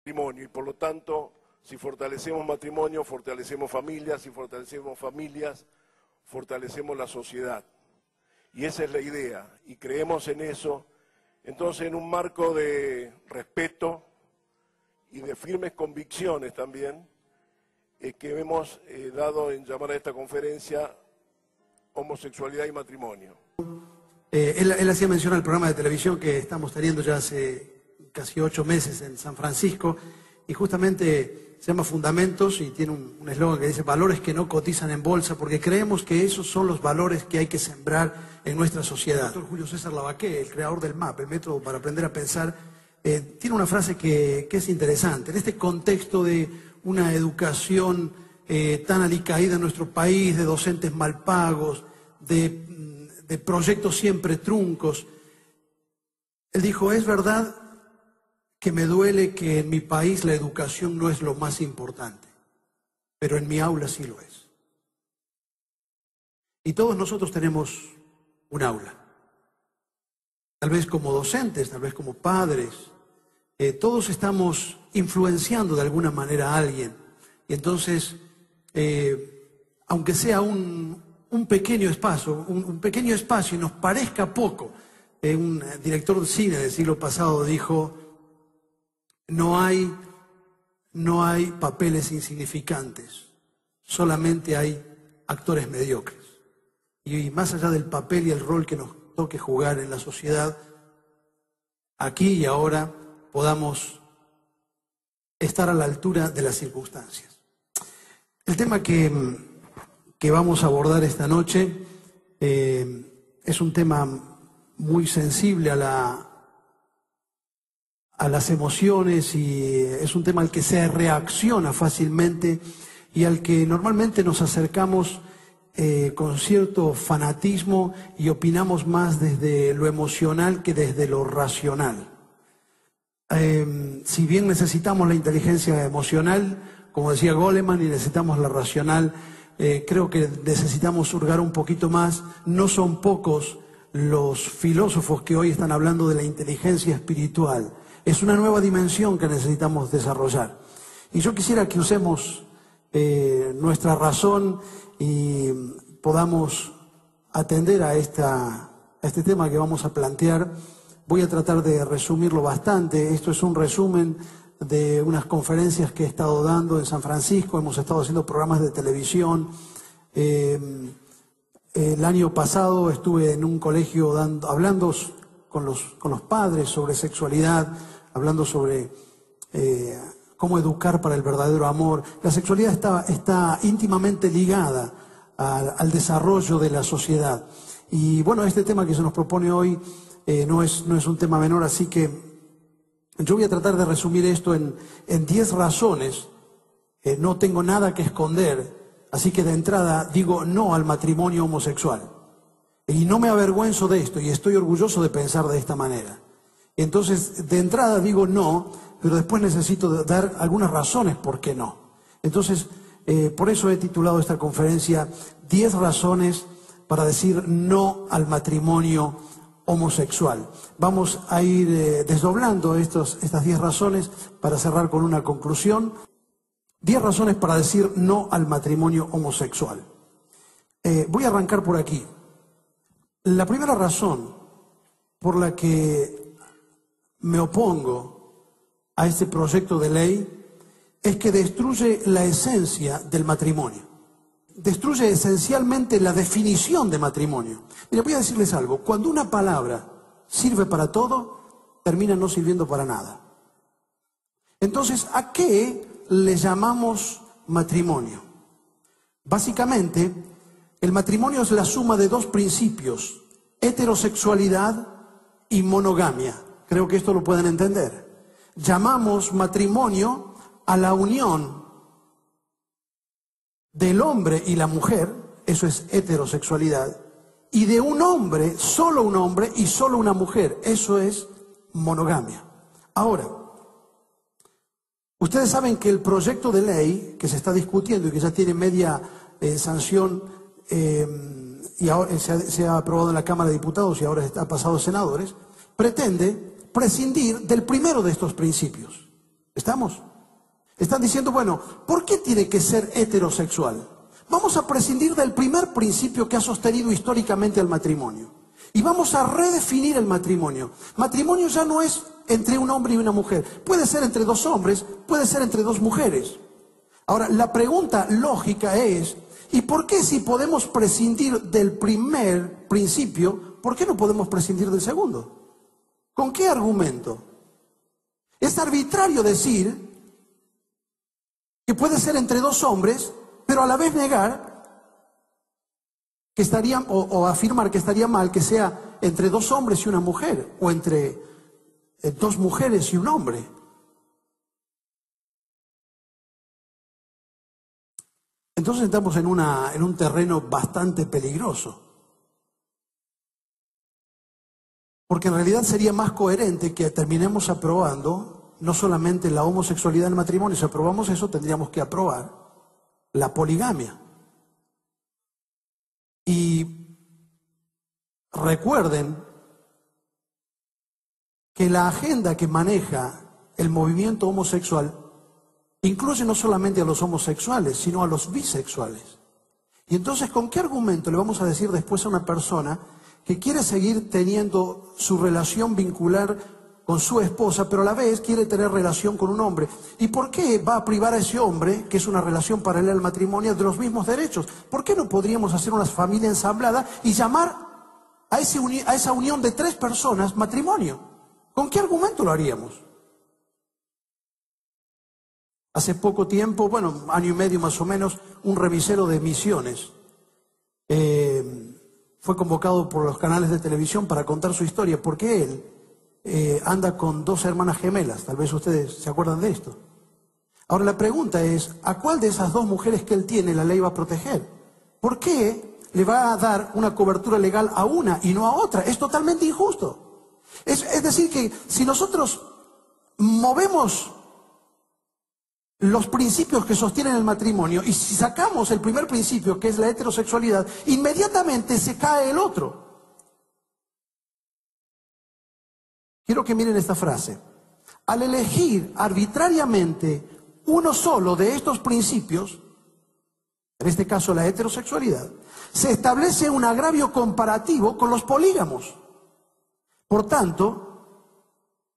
matrimonio y por lo tanto, si fortalecemos matrimonio, fortalecemos familias, si fortalecemos familias, fortalecemos la sociedad. Y esa es la idea, y creemos en eso. Entonces, en un marco de respeto y de firmes convicciones también, que hemos dado en llamar a esta conferencia homosexualidad y matrimonio. Él hacía mención al programa de televisión que estamos teniendo ya hace casi 8 meses en San Francisco, y justamente se llama Fundamentos y tiene un eslogan que dice valores que no cotizan en bolsa, porque creemos que esos son los valores que hay que sembrar en nuestra sociedad. El doctor Julio César Lavaqué, el creador del MAP, el método para aprender a pensar, tiene una frase que es interesante. En este contexto de una educación tan alicaída en nuestro país, de docentes mal pagos, de proyectos siempre truncos, él dijo, es verdad que me duele que en mi país la educación no es lo más importante, pero en mi aula sí lo es. Y todos nosotros tenemos un aula. Tal vez como docentes, tal vez como padres, todos estamos influenciando de alguna manera a alguien. Y entonces, aunque sea un pequeño espacio, y nos parezca poco, un director de cine del siglo pasado dijo, no hay papeles insignificantes, solamente hay actores mediocres. Y más allá del papel y el rol que nos toque jugar en la sociedad, aquí y ahora podamos estar a la altura de las circunstancias. El tema que vamos a abordar esta noche es un tema muy sensible a las emociones y es un tema al que se reacciona fácilmente y al que normalmente nos acercamos con cierto fanatismo y opinamos más desde lo emocional que desde lo racional. Si bien necesitamos la inteligencia emocional, como decía Goleman, y necesitamos la racional, creo que necesitamos hurgar un poquito más. No son pocos los filósofos que hoy están hablando de la inteligencia espiritual. Es una nueva dimensión que necesitamos desarrollar. Y yo quisiera que usemos nuestra razón y podamos atender a este tema que vamos a plantear. Voy a tratar de resumirlo bastante. Esto es un resumen de unas conferencias que he estado dando en San Francisco. Hemos estado haciendo programas de televisión. El año pasado estuve en un colegio hablando con los padres sobre sexualidad, hablando sobre cómo educar para el verdadero amor. La sexualidad está íntimamente ligada al desarrollo de la sociedad. Y bueno, este tema que se nos propone hoy no es un tema menor, así que yo voy a tratar de resumir esto en 10 razones. No tengo nada que esconder, así que de entrada digo no al matrimonio homosexual. Y no me avergüenzo de esto y estoy orgulloso de pensar de esta manera. Entonces, de entrada digo no, pero después necesito dar algunas razones por qué no. Entonces, por eso he titulado esta conferencia 10 razones para decir no al matrimonio homosexual. Vamos a ir desdoblando estas 10 razones para cerrar con una conclusión. 10 razones para decir no al matrimonio homosexual. Voy a arrancar por aquí. La primera razón por la que me opongo a este proyecto de ley es que destruye la esencia del matrimonio. Destruye esencialmente la definición de matrimonio. Mira, voy a decirles algo. Cuando una palabra sirve para todo, termina no sirviendo para nada. Entonces, ¿a qué le llamamos matrimonio? Básicamente, el matrimonio es la suma de 2 principios, heterosexualidad y monogamia. Creo que esto lo pueden entender. Llamamos matrimonio a la unión del hombre y la mujer, eso es heterosexualidad, y de un hombre, solo un hombre y solo una mujer, eso es monogamia. Ahora, ustedes saben que el proyecto de ley que se está discutiendo y que ya tiene media sanción y ahora se ha aprobado en la Cámara de Diputados y ahora ha pasado a senadores, pretende prescindir del primero de estos principios. ¿Estamos? Están diciendo, bueno, ¿por qué tiene que ser heterosexual? Vamos a prescindir del primer principio que ha sostenido históricamente el matrimonio. Y vamos a redefinir el matrimonio. Matrimonio ya no es entre un hombre y una mujer. Puede ser entre dos hombres, puede ser entre dos mujeres. Ahora, la pregunta lógica es, ¿y por qué si podemos prescindir del primer principio, por qué no podemos prescindir del segundo? ¿Con qué argumento? Es arbitrario decir que puede ser entre dos hombres, pero a la vez negar que estaría, o afirmar que estaría mal que sea entre dos hombres y una mujer, o entre dos mujeres y un hombre. Entonces estamos en un terreno bastante peligroso. Porque en realidad sería más coherente que terminemos aprobando no solamente la homosexualidad en el matrimonio. Si aprobamos eso, tendríamos que aprobar la poligamia. Y recuerden que la agenda que maneja el movimiento homosexual incluye no solamente a los homosexuales, sino a los bisexuales. Y entonces, ¿con qué argumento le vamos a decir después a una persona que quiere seguir teniendo su relación vincular con su esposa, pero a la vez quiere tener relación con un hombre? ¿Y por qué va a privar a ese hombre, que es una relación paralela al matrimonio, de los mismos derechos? ¿Por qué no podríamos hacer una familia ensamblada y llamar a esa unión de tres personas matrimonio? ¿Con qué argumento lo haríamos? Hace poco tiempo, bueno, año y medio más o menos, un revisero de misiones fue convocado por los canales de televisión para contar su historia, porque él anda con dos hermanas gemelas. Tal vez ustedes se acuerdan de esto. Ahora la pregunta es, ¿a cuál de esas dos mujeres que él tiene la ley va a proteger? ¿Por qué le va a dar una cobertura legal a una y no a otra? Es totalmente injusto. Es decir que si nosotros movemos los principios que sostienen el matrimonio, y si sacamos el primer principio, que es la heterosexualidad, inmediatamente se cae el otro. Quiero que miren esta frase. Al elegir arbitrariamente uno solo de estos principios, en este caso la heterosexualidad, se establece un agravio comparativo con los polígamos. Por tanto,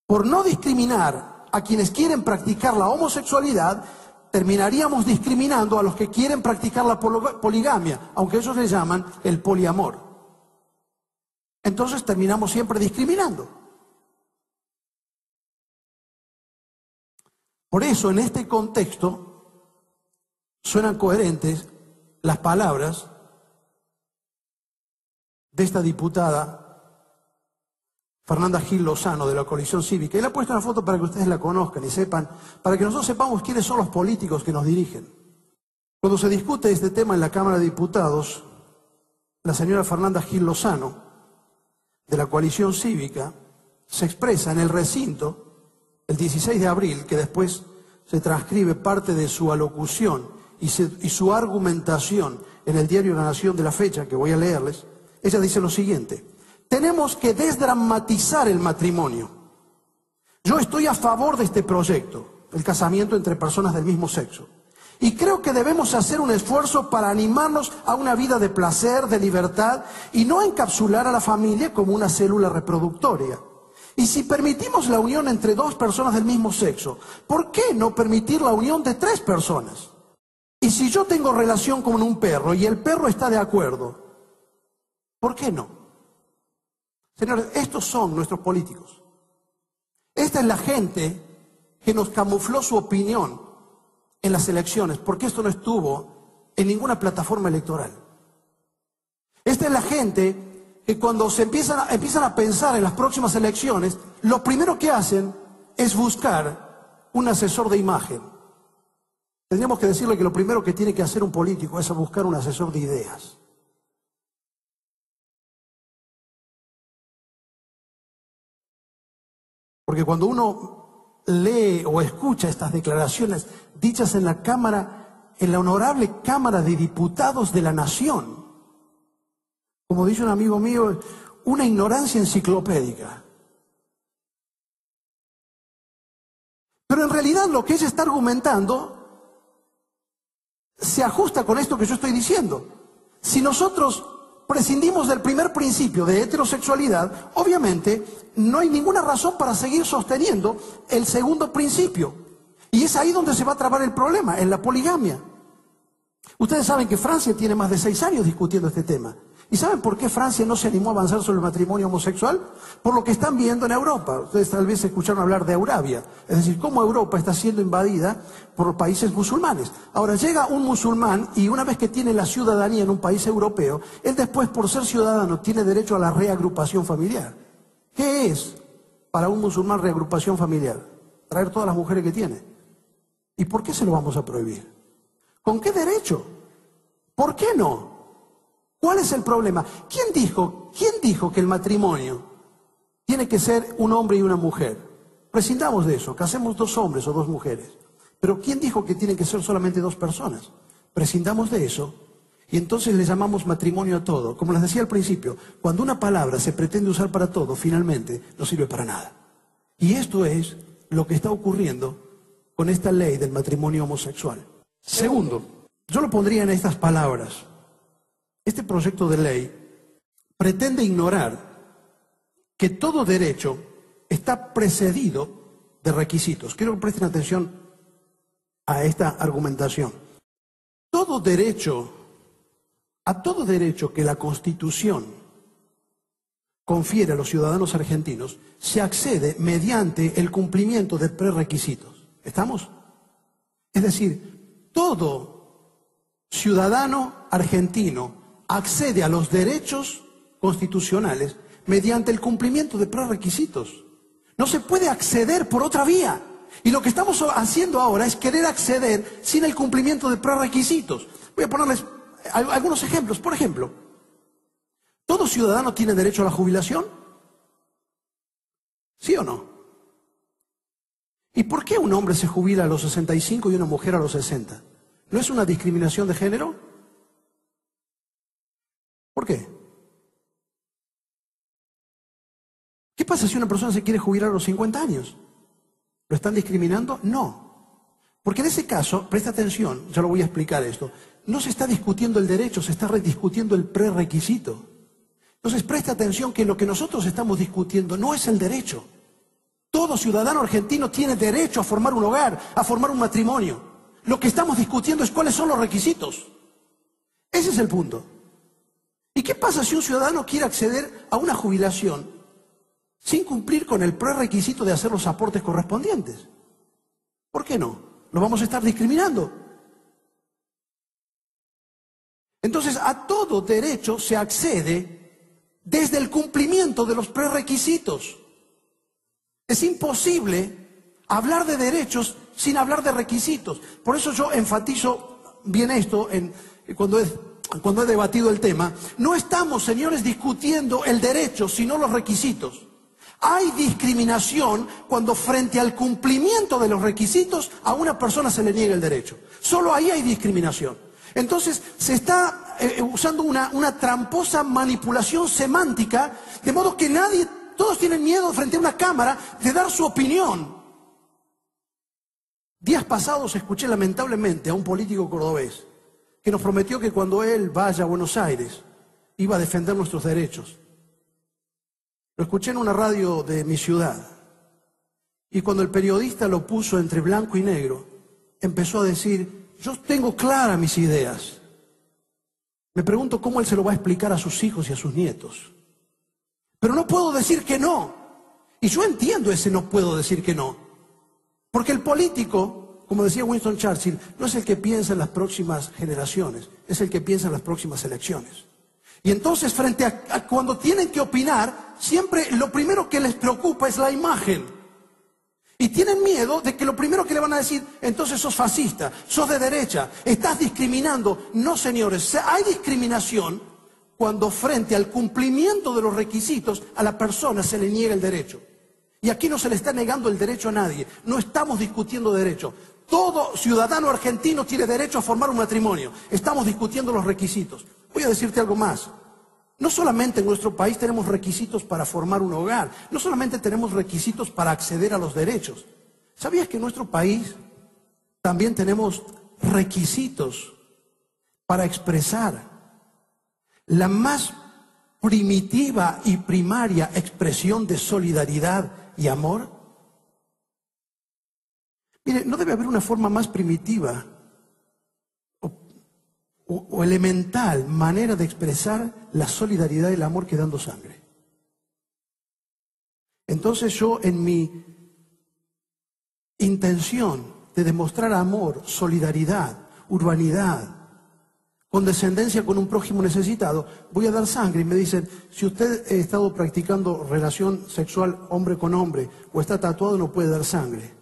por no discriminar a quienes quieren practicar la homosexualidad, terminaríamos discriminando a los que quieren practicar la poligamia, aunque ellos le llaman el poliamor. Entonces terminamos siempre discriminando. Por eso, en este contexto, suenan coherentes las palabras de esta diputada Fernanda Gil Lozano, de la Coalición Cívica. Y le he puesto una foto para que ustedes la conozcan y sepan, para que nosotros sepamos quiénes son los políticos que nos dirigen. Cuando se discute este tema en la Cámara de Diputados, la señora Fernanda Gil Lozano, de la Coalición Cívica, se expresa en el recinto el 16 de abril, que después se transcribe parte de su alocución y su argumentación en el diario La Nación de la fecha, que voy a leerles. Ella dice lo siguiente: tenemos que desdramatizar el matrimonio. Yo estoy a favor de este proyecto, el casamiento entre personas del mismo sexo. Y creo que debemos hacer un esfuerzo para animarnos a una vida de placer, de libertad, y no encapsular a la familia como una célula reproductoria. Y si permitimos la unión entre dos personas del mismo sexo, ¿por qué no permitir la unión de tres personas? Y si yo tengo relación con un perro y el perro está de acuerdo, ¿por qué no? Señores, estos son nuestros políticos. Esta es la gente que nos camufló su opinión en las elecciones, porque esto no estuvo en ninguna plataforma electoral. Esta es la gente que cuando se empiezan a pensar en las próximas elecciones, lo primero que hacen es buscar un asesor de imagen. Tendríamos que decirle que lo primero que tiene que hacer un político es buscar un asesor de ideas. Porque cuando uno lee o escucha estas declaraciones dichas en la Cámara, en la honorable Cámara de Diputados de la Nación, como dice un amigo mío, una ignorancia enciclopédica. Pero en realidad lo que ella está argumentando se ajusta con esto que yo estoy diciendo. Si nosotros prescindimos del primer principio de heterosexualidad, obviamente no hay ninguna razón para seguir sosteniendo el segundo principio. Y es ahí donde se va a trabar el problema, en la poligamia. Ustedes saben que Francia tiene más de 6 años discutiendo este tema. ¿Y saben por qué Francia no se animó a avanzar sobre el matrimonio homosexual? Por lo que están viendo en Europa. Ustedes tal vez escucharon hablar de Eurabia. Es decir, cómo Europa está siendo invadida por países musulmanes. Ahora llega un musulmán y una vez que tiene la ciudadanía en un país europeo, él después por ser ciudadano tiene derecho a la reagrupación familiar. ¿Qué es para un musulmán reagrupación familiar? Traer todas las mujeres que tiene. ¿Y por qué se lo vamos a prohibir? ¿Con qué derecho? ¿Por qué no? ¿Cuál es el problema? ¿Quién dijo que el matrimonio tiene que ser un hombre y una mujer? Prescindamos de eso, casemos 2 hombres o 2 mujeres. Pero ¿quién dijo que tienen que ser solamente 2 personas? Prescindamos de eso y entonces le llamamos matrimonio a todo. Como les decía al principio, cuando una palabra se pretende usar para todo, finalmente no sirve para nada. Y esto es lo que está ocurriendo con esta ley del matrimonio homosexual. Segundo, yo lo pondría en estas palabras. Este proyecto de ley pretende ignorar que todo derecho está precedido de requisitos. Quiero que presten atención a esta argumentación. A todo derecho que la Constitución confiere a los ciudadanos argentinos, se accede mediante el cumplimiento de prerequisitos. ¿Estamos? Es decir, todo ciudadano argentino accede a los derechos constitucionales mediante el cumplimiento de prerequisitos. No se puede acceder por otra vía. Y lo que estamos haciendo ahora es querer acceder sin el cumplimiento de prerequisitos. Voy a ponerles algunos ejemplos. Por ejemplo, ¿todo ciudadano tiene derecho a la jubilación? ¿Sí o no? ¿Y por qué un hombre se jubila a los 65 y una mujer a los 60? ¿No es una discriminación de género? ¿Por qué? ¿Qué pasa si una persona se quiere jubilar a los 50 años? ¿Lo están discriminando? No. Porque en ese caso, presta atención, ya lo voy a explicar esto, no se está discutiendo el derecho, se está discutiendo el prerequisito. Entonces presta atención que lo que nosotros estamos discutiendo no es el derecho. Todo ciudadano argentino tiene derecho a formar un hogar, a formar un matrimonio. Lo que estamos discutiendo es cuáles son los requisitos. Ese es el punto. ¿Y qué pasa si un ciudadano quiere acceder a una jubilación sin cumplir con el prerequisito de hacer los aportes correspondientes? ¿Por qué no? ¿Lo vamos a estar discriminando? Entonces, a todo derecho se accede desde el cumplimiento de los prerequisitos. Es imposible hablar de derechos sin hablar de requisitos. Por eso yo enfatizo bien esto cuando he debatido el tema. No estamos, señores, discutiendo el derecho, sino los requisitos. Hay discriminación cuando frente al cumplimiento de los requisitos a una persona se le niega el derecho. Solo ahí hay discriminación. Entonces se está usando una tramposa manipulación semántica, de modo que todos tienen miedo frente a una cámara de dar su opinión. Días pasados escuché lamentablemente a un político cordobés que nos prometió que cuando él vaya a Buenos Aires iba a defender nuestros derechos. Lo escuché en una radio de mi ciudad y cuando el periodista lo puso entre blanco y negro, empezó a decir: yo tengo claras mis ideas. Me pregunto cómo él se lo va a explicar a sus hijos y a sus nietos. Pero no puedo decir que no. Y yo entiendo ese no puedo decir que no. Porque el político, como decía Winston Churchill, no es el que piensa en las próximas generaciones, es el que piensa en las próximas elecciones. Y entonces, frente a cuando tienen que opinar, siempre lo primero que les preocupa es la imagen. Y tienen miedo de que lo primero que le van a decir, entonces sos fascista, sos de derecha, estás discriminando. No, señores, hay discriminación cuando frente al cumplimiento de los requisitos a la persona se le niega el derecho. Y aquí no se le está negando el derecho a nadie, no estamos discutiendo derecho. Todo ciudadano argentino tiene derecho a formar un matrimonio, estamos discutiendo los requisitos. Voy a decirte algo más. No solamente en nuestro país tenemos requisitos para formar un hogar, no solamente tenemos requisitos para acceder a los derechos, ¿Sabías que en nuestro país también tenemos requisitos para expresar la más primitiva y primaria expresión de solidaridad y amor? Mire, no debe haber una forma más primitiva o elemental manera de expresar la solidaridad y el amor que dando sangre. Entonces yo, en mi intención de demostrar amor, solidaridad, urbanidad, condescendencia con un prójimo necesitado, voy a dar sangre. Y me dicen, si usted ha estado practicando relación sexual hombre con hombre o está tatuado, no puede dar sangre.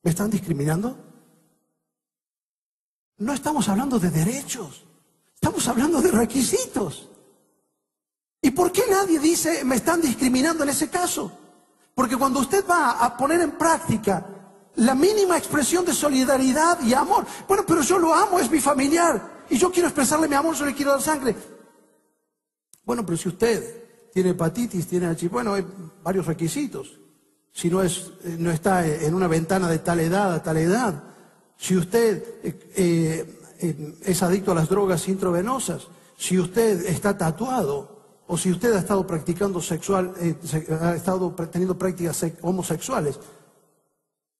¿Me están discriminando? No estamos hablando de derechos, estamos hablando de requisitos. ¿Y por qué nadie dice, me están discriminando en ese caso? Porque cuando usted va a poner en práctica la mínima expresión de solidaridad y amor, bueno, pero yo lo amo, es mi familiar, y yo quiero expresarle mi amor, yo le quiero dar sangre. Bueno, pero si usted tiene hepatitis, tiene HIV, bueno, hay varios requisitos. Si no está en una ventana de tal edad a tal edad, si usted es adicto a las drogas intravenosas, si usted está tatuado, o si usted ha estado practicando ha estado teniendo prácticas homosexuales,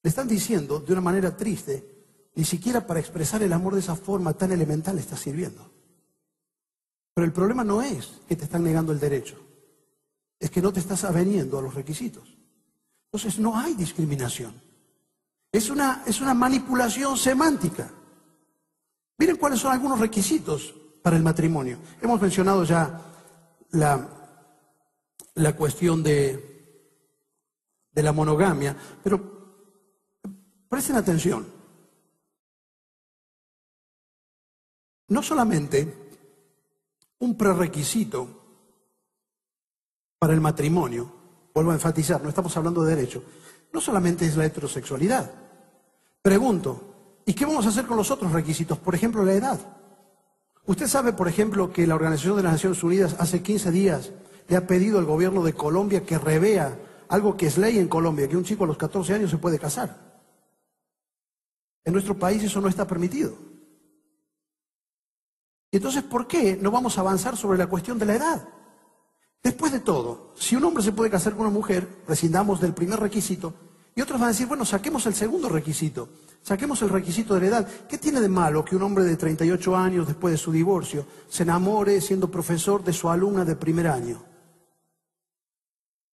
le están diciendo de una manera triste, ni siquiera para expresar el amor de esa forma tan elemental está sirviendo. Pero el problema no es que te están negando el derecho, es que no te estás aveniendo a los requisitos. Entonces no hay discriminación. Es una manipulación semántica. Miren cuáles son algunos requisitos para el matrimonio. Hemos mencionado ya la cuestión de la monogamia, pero presten atención. No solamente un prerequisito para el matrimonio, vuelvo a enfatizar, no estamos hablando de derecho, no solamente es la heterosexualidad. Pregunto, ¿y qué vamos a hacer con los otros requisitos? Por ejemplo, la edad. Usted sabe, por ejemplo, que la Organización de las Naciones Unidas hace 15 días le ha pedido al gobierno de Colombia que revea algo que es ley en Colombia, que un chico a los 14 años se puede casar. En nuestro país eso no está permitido. Entonces, ¿por qué no vamos a avanzar sobre la cuestión de la edad? Después de todo, si un hombre se puede casar con una mujer, prescindamos del primer requisito, y otros van a decir, bueno, saquemos el segundo requisito, saquemos el requisito de la edad. ¿Qué tiene de malo que un hombre de 38 años, después de su divorcio, se enamore siendo profesor de su alumna de primer año?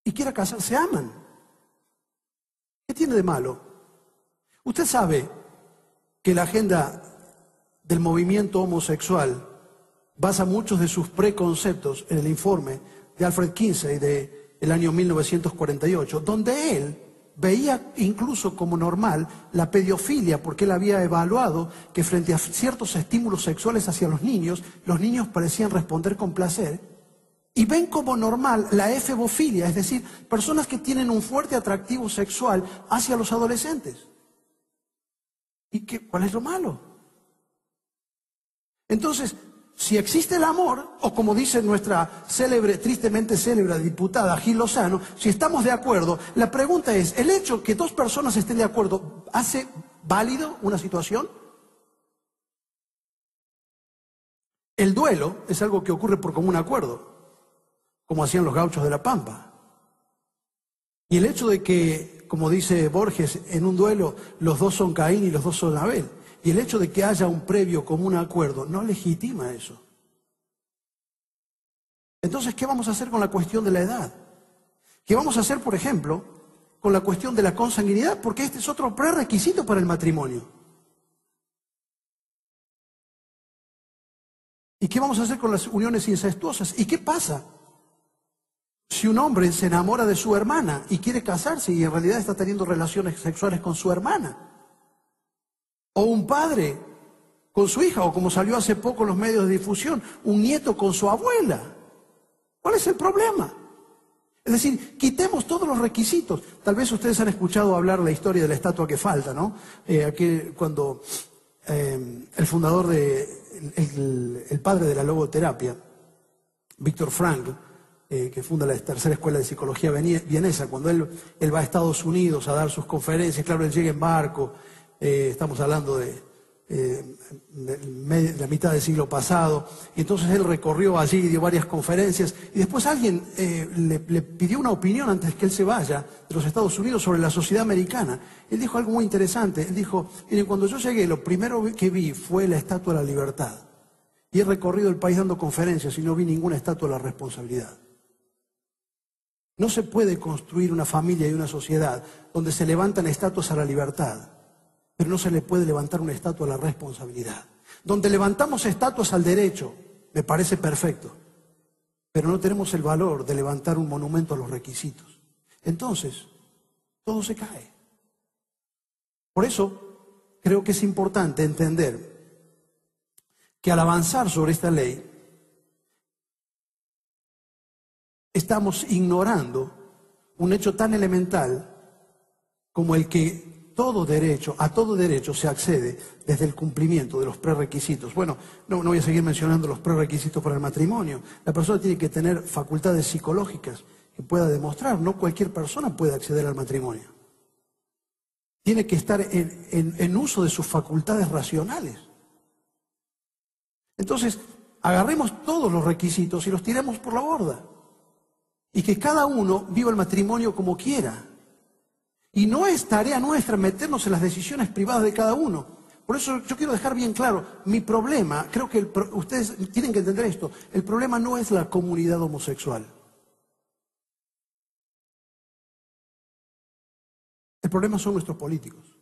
Y quiera casarse, se aman. ¿Qué tiene de malo? Usted sabe que la agenda del movimiento homosexual basa muchos de sus preconceptos en el informe de Alfred Kinsey del año 1948, donde él veía incluso como normal la pedofilia, porque él había evaluado que frente a ciertos estímulos sexuales hacia los niños parecían responder con placer, y ven como normal la efebofilia, es decir, personas que tienen un fuerte atractivo sexual hacia los adolescentes. ¿Y cuál es lo malo? Entonces, si existe el amor, o como dice nuestra tristemente célebre diputada Gil Lozano, si estamos de acuerdo, la pregunta es, ¿el hecho que dos personas estén de acuerdo hace válido una situación? El duelo es algo que ocurre por común acuerdo, como hacían los gauchos de la Pampa. Y el hecho de que, como dice Borges, en un duelo los dos son Caín y los dos son Abel, y el hecho de que haya un previo común acuerdo no legitima eso. Entonces, ¿qué vamos a hacer con la cuestión de la edad? ¿Qué vamos a hacer, por ejemplo, con la cuestión de la consanguinidad? Porque este es otro prerequisito para el matrimonio. ¿Y qué vamos a hacer con las uniones incestuosas? ¿Y qué pasa si un hombre se enamora de su hermana y quiere casarse y en realidad está teniendo relaciones sexuales con su hermana? O un padre con su hija, o como salió hace poco en los medios de difusión, un nieto con su abuela. ¿Cuál es el problema? Es decir, quitemos todos los requisitos. Tal vez ustedes han escuchado hablar la historia de la estatua que falta, ¿no? Cuando el fundador el padre de la logoterapia, Víctor Frankl, que funda la tercera escuela de psicología vienesa, cuando él va a Estados Unidos a dar sus conferencias, claro, él llega en barco, estamos hablando de la mitad del siglo pasado, y entonces él recorrió allí, dio varias conferencias, y después alguien le pidió una opinión antes que él se vaya de los Estados Unidos sobre la sociedad americana. Él dijo algo muy interesante, él dijo, miren, cuando yo llegué, lo primero que vi fue la Estatua de la Libertad, y he recorrido el país dando conferencias y no vi ninguna estatua de la responsabilidad. No se puede construir una familia y una sociedad donde se levantan estatuas a la libertad, pero no se le puede levantar una estatua a la responsabilidad. Donde levantamos estatuas al derecho, me parece perfecto, pero no tenemos el valor de levantar un monumento a los requisitos. Entonces, todo se cae. Por eso, creo que es importante entender que al avanzar sobre esta ley, estamos ignorando un hecho tan elemental como el que a todo derecho se accede desde el cumplimiento de los prerequisitos. Bueno, no voy a seguir mencionando los prerequisitos para el matrimonio. La persona tiene que tener facultades psicológicas que pueda demostrar. No cualquier persona puede acceder al matrimonio. Tiene que estar en uso de sus facultades racionales. Entonces, agarremos todos los requisitos y los tiremos por la borda. Y que cada uno viva el matrimonio como quiera. Y no es tarea nuestra meternos en las decisiones privadas de cada uno. Por eso yo quiero dejar bien claro, mi problema, creo que ustedes tienen que entender esto, el problema no es la comunidad homosexual. El problema son nuestros políticos.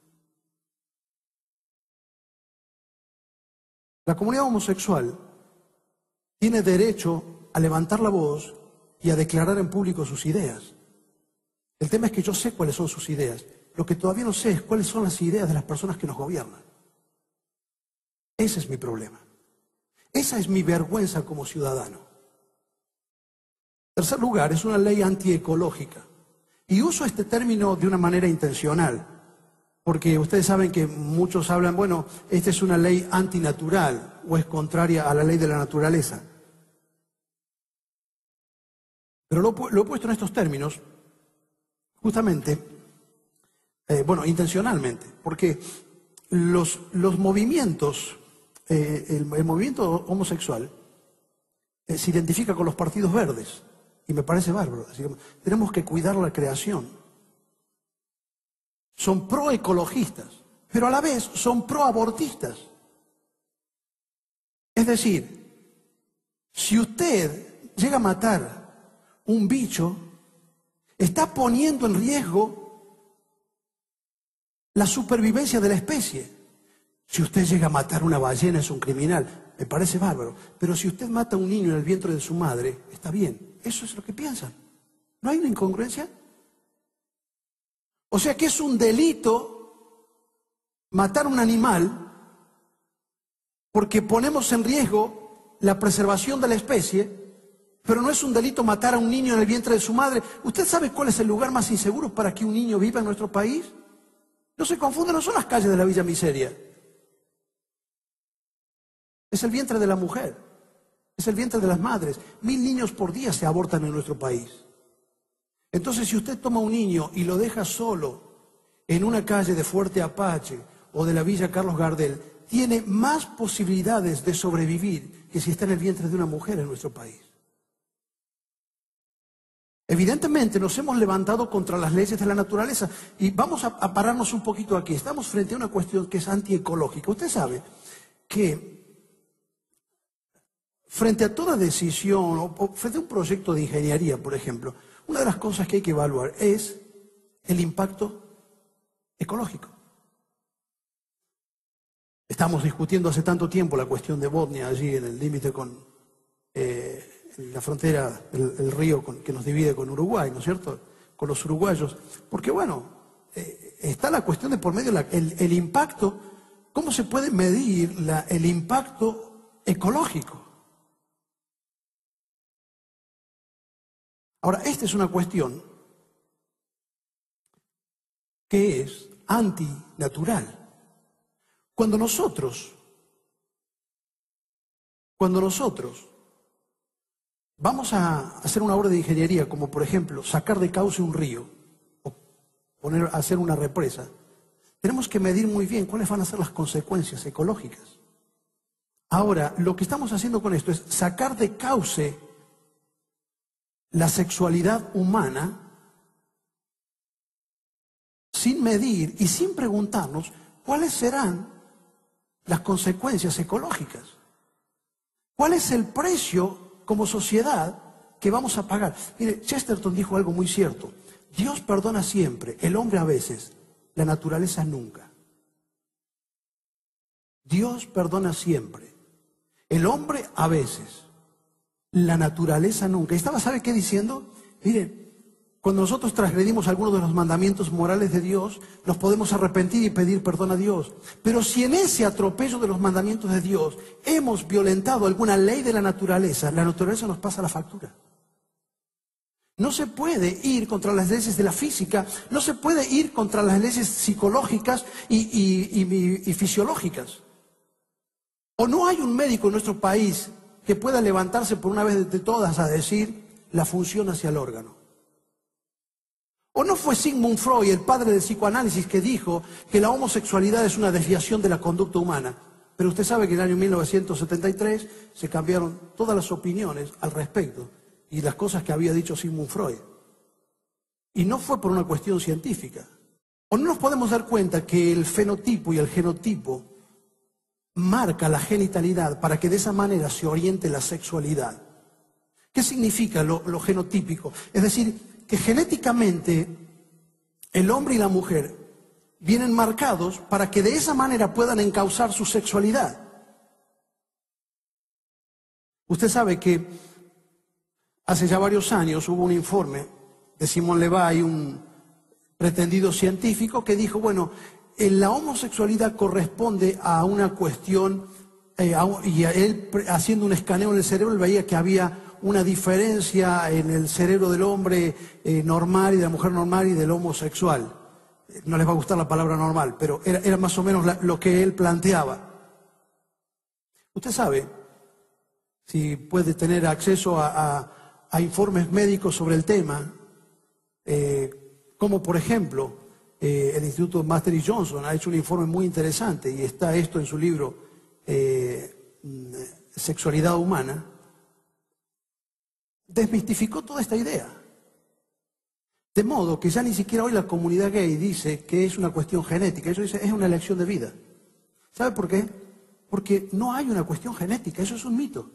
La comunidad homosexual tiene derecho a levantar la voz y a declarar en público sus ideas. El tema es que yo sé cuáles son sus ideas. Lo que todavía no sé es cuáles son las ideas de las personas que nos gobiernan. Ese es mi problema. Esa es mi vergüenza como ciudadano. En tercer lugar, es una ley antiecológica. Y uso este término de una manera intencional, porque ustedes saben que muchos hablan, bueno, esta es una ley antinatural o es contraria a la ley de la naturaleza. Pero lo he puesto en estos términos justamente, intencionalmente, porque los movimientos, el movimiento homosexual se identifica con los partidos verdes, y me parece bárbaro. Así que tenemos que cuidar la creación. Son proecologistas, pero a la vez son proabortistas. Es decir, si usted llega a matar un bicho, está poniendo en riesgo la supervivencia de la especie. Si usted llega a matar una ballena es un criminal, me parece bárbaro. Pero si usted mata a un niño en el vientre de su madre, está bien. Eso es lo que piensan. ¿No hay una incongruencia? O sea que es un delito matar a un animal porque ponemos en riesgo la preservación de la especie. Pero no es un delito matar a un niño en el vientre de su madre. ¿Usted sabe cuál es el lugar más inseguro para que un niño viva en nuestro país? No se confunda, no son las calles de la Villa Miseria. Es el vientre de la mujer. Es el vientre de las madres. 1000 niños por día se abortan en nuestro país. Entonces, si usted toma a un niño y lo deja solo en una calle de Fuerte Apache o de la Villa Carlos Gardel, tiene más posibilidades de sobrevivir que si está en el vientre de una mujer en nuestro país. Evidentemente nos hemos levantado contra las leyes de la naturaleza y vamos a pararnos un poquito aquí. Estamos frente a una cuestión que es antiecológica. Usted sabe que frente a toda decisión o frente a un proyecto de ingeniería, por ejemplo, una de las cosas que hay que evaluar es el impacto ecológico. Estamos discutiendo hace tanto tiempo la cuestión de Botnia, allí en el límite con en la frontera, el río que nos divide con Uruguay, ¿no es cierto? Con los uruguayos. Porque bueno, está la cuestión de por medio, el impacto, ¿cómo se puede medir el impacto ecológico? Ahora, esta es una cuestión que es antinatural. Cuando nosotros vamos a hacer una obra de ingeniería, como por ejemplo sacar de cauce un río o hacer una represa. Tenemos que medir muy bien cuáles van a ser las consecuencias ecológicas. Ahora, lo que estamos haciendo con esto es sacar de cauce la sexualidad humana sin medir y sin preguntarnos cuáles serán las consecuencias ecológicas. ¿Cuál es el precio como sociedad que vamos a pagar? Mire, Chesterton dijo algo muy cierto. Dios perdona siempre, el hombre a veces, la naturaleza nunca. Dios perdona siempre, el hombre a veces, la naturaleza nunca. Y estaba, ¿sabe qué diciendo? Miren, cuando nosotros transgredimos algunos de los mandamientos morales de Dios, nos podemos arrepentir y pedir perdón a Dios. Pero si en ese atropello de los mandamientos de Dios hemos violentado alguna ley de la naturaleza nos pasa la factura. No se puede ir contra las leyes de la física, no se puede ir contra las leyes psicológicas y fisiológicas. O no hay un médico en nuestro país que pueda levantarse por una vez de todas a decir la función hacia el órgano. ¿O no fue Sigmund Freud, el padre del psicoanálisis, que dijo que la homosexualidad es una desviación de la conducta humana? Pero usted sabe que en el año 1973 se cambiaron todas las opiniones al respecto y las cosas que había dicho Sigmund Freud. Y no fue por una cuestión científica. ¿O no nos podemos dar cuenta que el fenotipo y el genotipo marca la genitalidad para que de esa manera se oriente la sexualidad? ¿Qué significa lo genotípico? Es decir, que genéticamente el hombre y la mujer vienen marcados para que de esa manera puedan encauzar su sexualidad. Usted sabe que hace ya varios años hubo un informe de Simón Levay, un pretendido científico, que dijo, bueno, la homosexualidad corresponde a una cuestión, y a él haciendo un escaneo en el cerebro, él veía que había una diferencia en el cerebro del hombre normal y de la mujer normal y del homosexual. No les va a gustar la palabra normal, pero era más o menos lo que él planteaba. Usted sabe, si puede tener acceso a informes médicos sobre el tema, como por ejemplo el Instituto Master y Johnson ha hecho un informe muy interesante y está esto en su libro Sexualidad Humana. Desmistificó toda esta idea. De modo que ya ni siquiera hoy la comunidad gay dice que es una cuestión genética. Eso dice, es una elección de vida. ¿Sabe por qué? Porque no hay una cuestión genética, eso es un mito.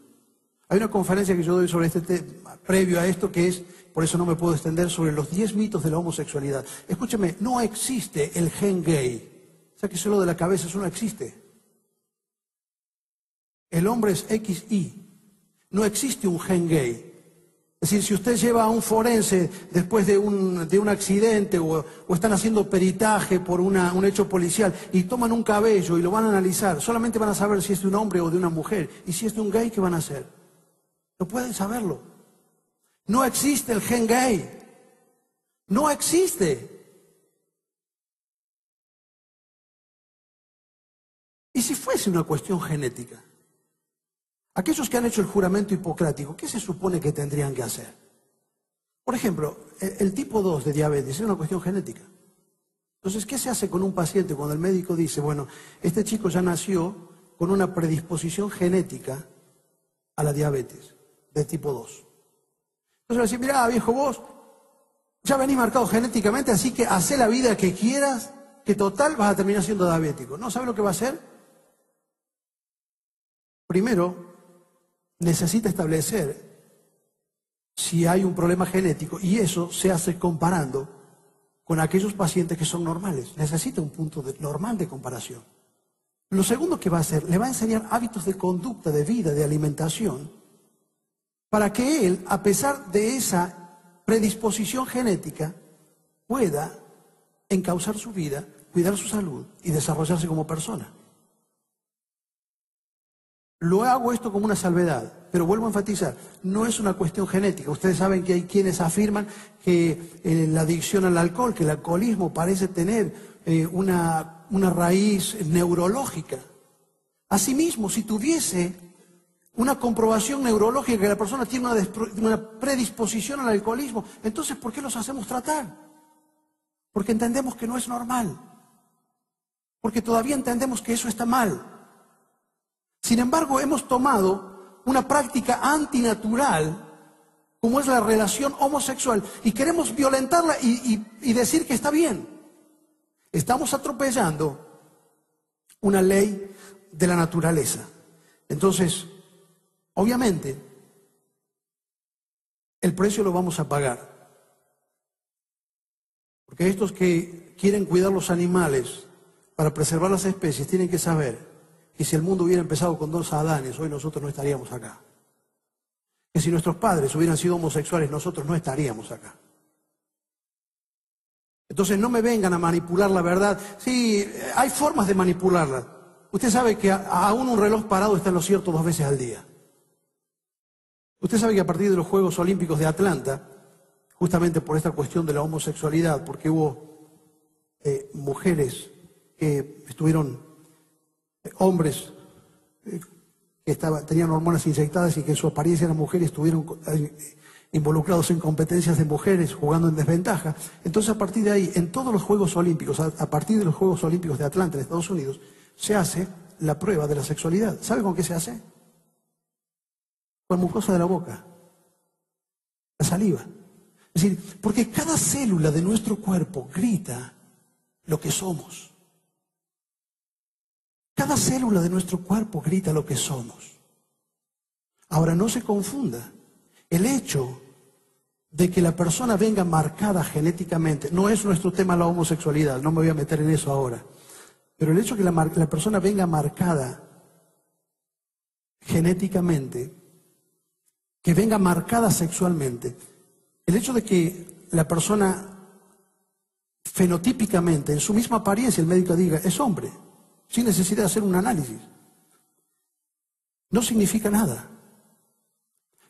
Hay una conferencia que yo doy sobre este tema, previo a esto, que es, por eso no me puedo extender, sobre los 10 mitos de la homosexualidad. Escúcheme, no existe el gen gay. Sáqueselo de la cabeza, eso no existe. El hombre es XY. No existe un gen gay. Es decir, si usted lleva a un forense después de un accidente o están haciendo peritaje por un hecho policial y toman un cabello y lo van a analizar, solamente van a saber si es de un hombre o de una mujer. Y si es de un gay, ¿qué van a hacer? No pueden saberlo. No existe el gen gay. No existe. ¿Y si fuese una cuestión genética? Aquellos que han hecho el juramento hipocrático, ¿qué se supone que tendrían que hacer? Por ejemplo, el tipo 2 de diabetes es una cuestión genética. Entonces, ¿qué se hace con un paciente cuando el médico dice, bueno, este chico ya nació con una predisposición genética a la diabetes de tipo 2? Entonces le dice, mirá, viejo, vos ya venís marcado genéticamente, así que hacé la vida que quieras, que total vas a terminar siendo diabético. ¿No sabe lo que va a hacer? Primero, necesita establecer si hay un problema genético y eso se hace comparando con aquellos pacientes que son normales. Necesita un punto normal de comparación. Lo segundo que va a hacer, le va a enseñar hábitos de conducta, de vida, de alimentación, para que él, a pesar de esa predisposición genética, pueda encauzar su vida, cuidar su salud y desarrollarse como persona. Lo hago esto como una salvedad, pero vuelvo a enfatizar, no es una cuestión genética. Ustedes saben que hay quienes afirman que la adicción al alcohol, que el alcoholismo parece tener una raíz neurológica. Asimismo, si tuviese una comprobación neurológica que la persona tiene una predisposición al alcoholismo. Entonces, ¿por qué los hacemos tratar? Porque entendemos que no es normal. Porque todavía entendemos que eso está mal. Sin embargo, hemos tomado una práctica antinatural, como es la relación homosexual, y queremos violentarla y decir que está bien. Estamos atropellando una ley de la naturaleza. Entonces, obviamente, el precio lo vamos a pagar. Porque estos que quieren cuidar los animales para preservar las especies tienen que saber que si el mundo hubiera empezado con 2 Adanes, hoy nosotros no estaríamos acá. Que si nuestros padres hubieran sido homosexuales, nosotros no estaríamos acá. Entonces no me vengan a manipular la verdad. Sí, hay formas de manipularla. Usted sabe que aún un reloj parado está en lo cierto 2 veces al día. Usted sabe que a partir de los Juegos Olímpicos de Atlanta, justamente por esta cuestión de la homosexualidad, porque hubo mujeres que estuvieron, hombres que tenían hormonas inyectadas y que en su apariencia eran mujeres, estuvieron involucrados en competencias de mujeres, jugando en desventaja. Entonces, a partir de ahí, en todos los Juegos Olímpicos, a partir de los Juegos Olímpicos de Atlanta en Estados Unidos, se hace la prueba de la sexualidad. ¿Sabe con qué se hace? Con mucosa de la boca, la saliva. Es decir, porque cada célula de nuestro cuerpo grita lo que somos. Cada célula de nuestro cuerpo grita lo que somos. Ahora, no se confunda. El hecho de que la persona venga marcada genéticamente, no es nuestro tema la homosexualidad, no me voy a meter en eso ahora, pero el hecho de que la persona venga marcada genéticamente, que venga marcada sexualmente, el hecho de que la persona fenotípicamente, en su misma apariencia, el médico diga, es hombre, sin necesidad de hacer un análisis, no significa nada.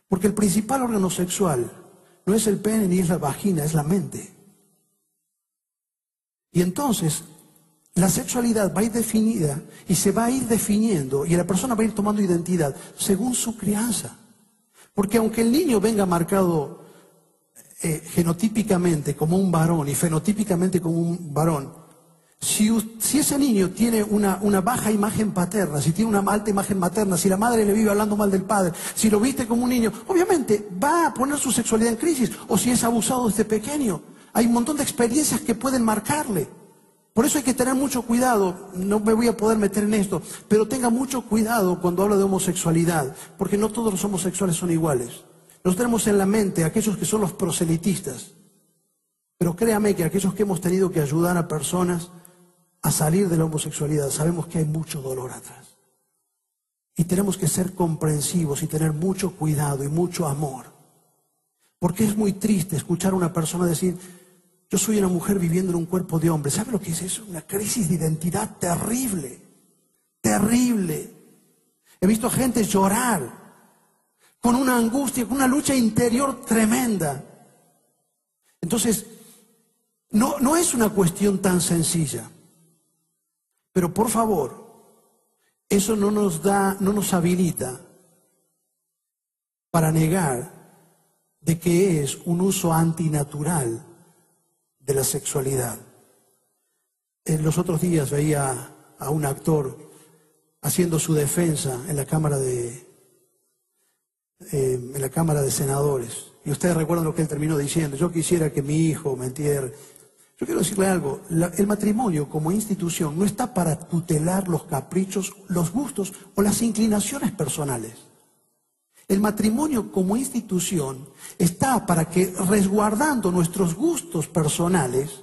Porque el principal órgano sexual no es el pene ni es la vagina, es la mente. Y entonces, la sexualidad va a ir definida y se va a ir definiendo y la persona va a ir tomando identidad según su crianza. Porque aunque el niño venga marcado genotípicamente como un varón y fenotípicamente como un varón, si ese niño tiene una baja imagen paterna, si tiene una alta imagen materna, si la madre le vive hablando mal del padre, si lo viste como un niño, obviamente va a poner su sexualidad en crisis. O si es abusado desde pequeño, hay un montón de experiencias que pueden marcarle. Por eso hay que tener mucho cuidado. No me voy a poder meter en esto, pero tenga mucho cuidado cuando habla de homosexualidad, porque no todos los homosexuales son iguales. Nos tenemos en la mente aquellos que son los proselitistas, pero créame que aquellos que hemos tenido que ayudar a personas a salir de la homosexualidad, sabemos que hay mucho dolor atrás. Y tenemos que ser comprensivos y tener mucho cuidado y mucho amor. Porque es muy triste escuchar a una persona decir, yo soy una mujer viviendo en un cuerpo de hombre. ¿Sabe lo que es eso? Una crisis de identidad terrible, terrible. He visto a gente llorar con una angustia, con una lucha interior tremenda. Entonces, no es una cuestión tan sencilla. Pero por favor, eso no nos habilita para negar de que es un uso antinatural de la sexualidad. Los otros días veía a un actor haciendo su defensa en la Cámara de Senadores. Y ustedes recuerdan lo que él terminó diciendo: yo quisiera que mi hijo me entierre. Yo quiero decirle algo, el matrimonio como institución no está para tutelar los caprichos, los gustos o las inclinaciones personales. El matrimonio como institución está para que, resguardando nuestros gustos personales,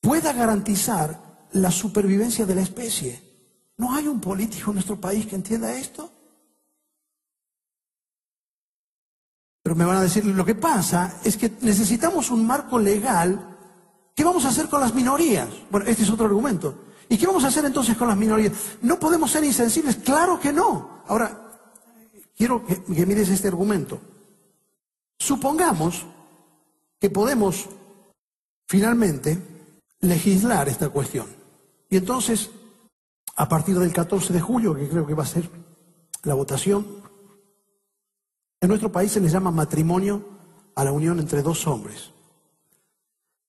pueda garantizar la supervivencia de la especie. ¿No hay un político en nuestro país que entienda esto? Pero me van a decir, lo que pasa es que necesitamos un marco legal. ¿Qué vamos a hacer con las minorías? Bueno, este es otro argumento. ¿Y qué vamos a hacer entonces con las minorías? ¿No podemos ser insensibles? ¡Claro que no! Ahora, quiero que mires este argumento. Supongamos que podemos finalmente legislar esta cuestión. Y entonces, a partir del 14 de julio, que creo que va a ser la votación, En nuestro país se le llama matrimonio a la unión entre dos hombres.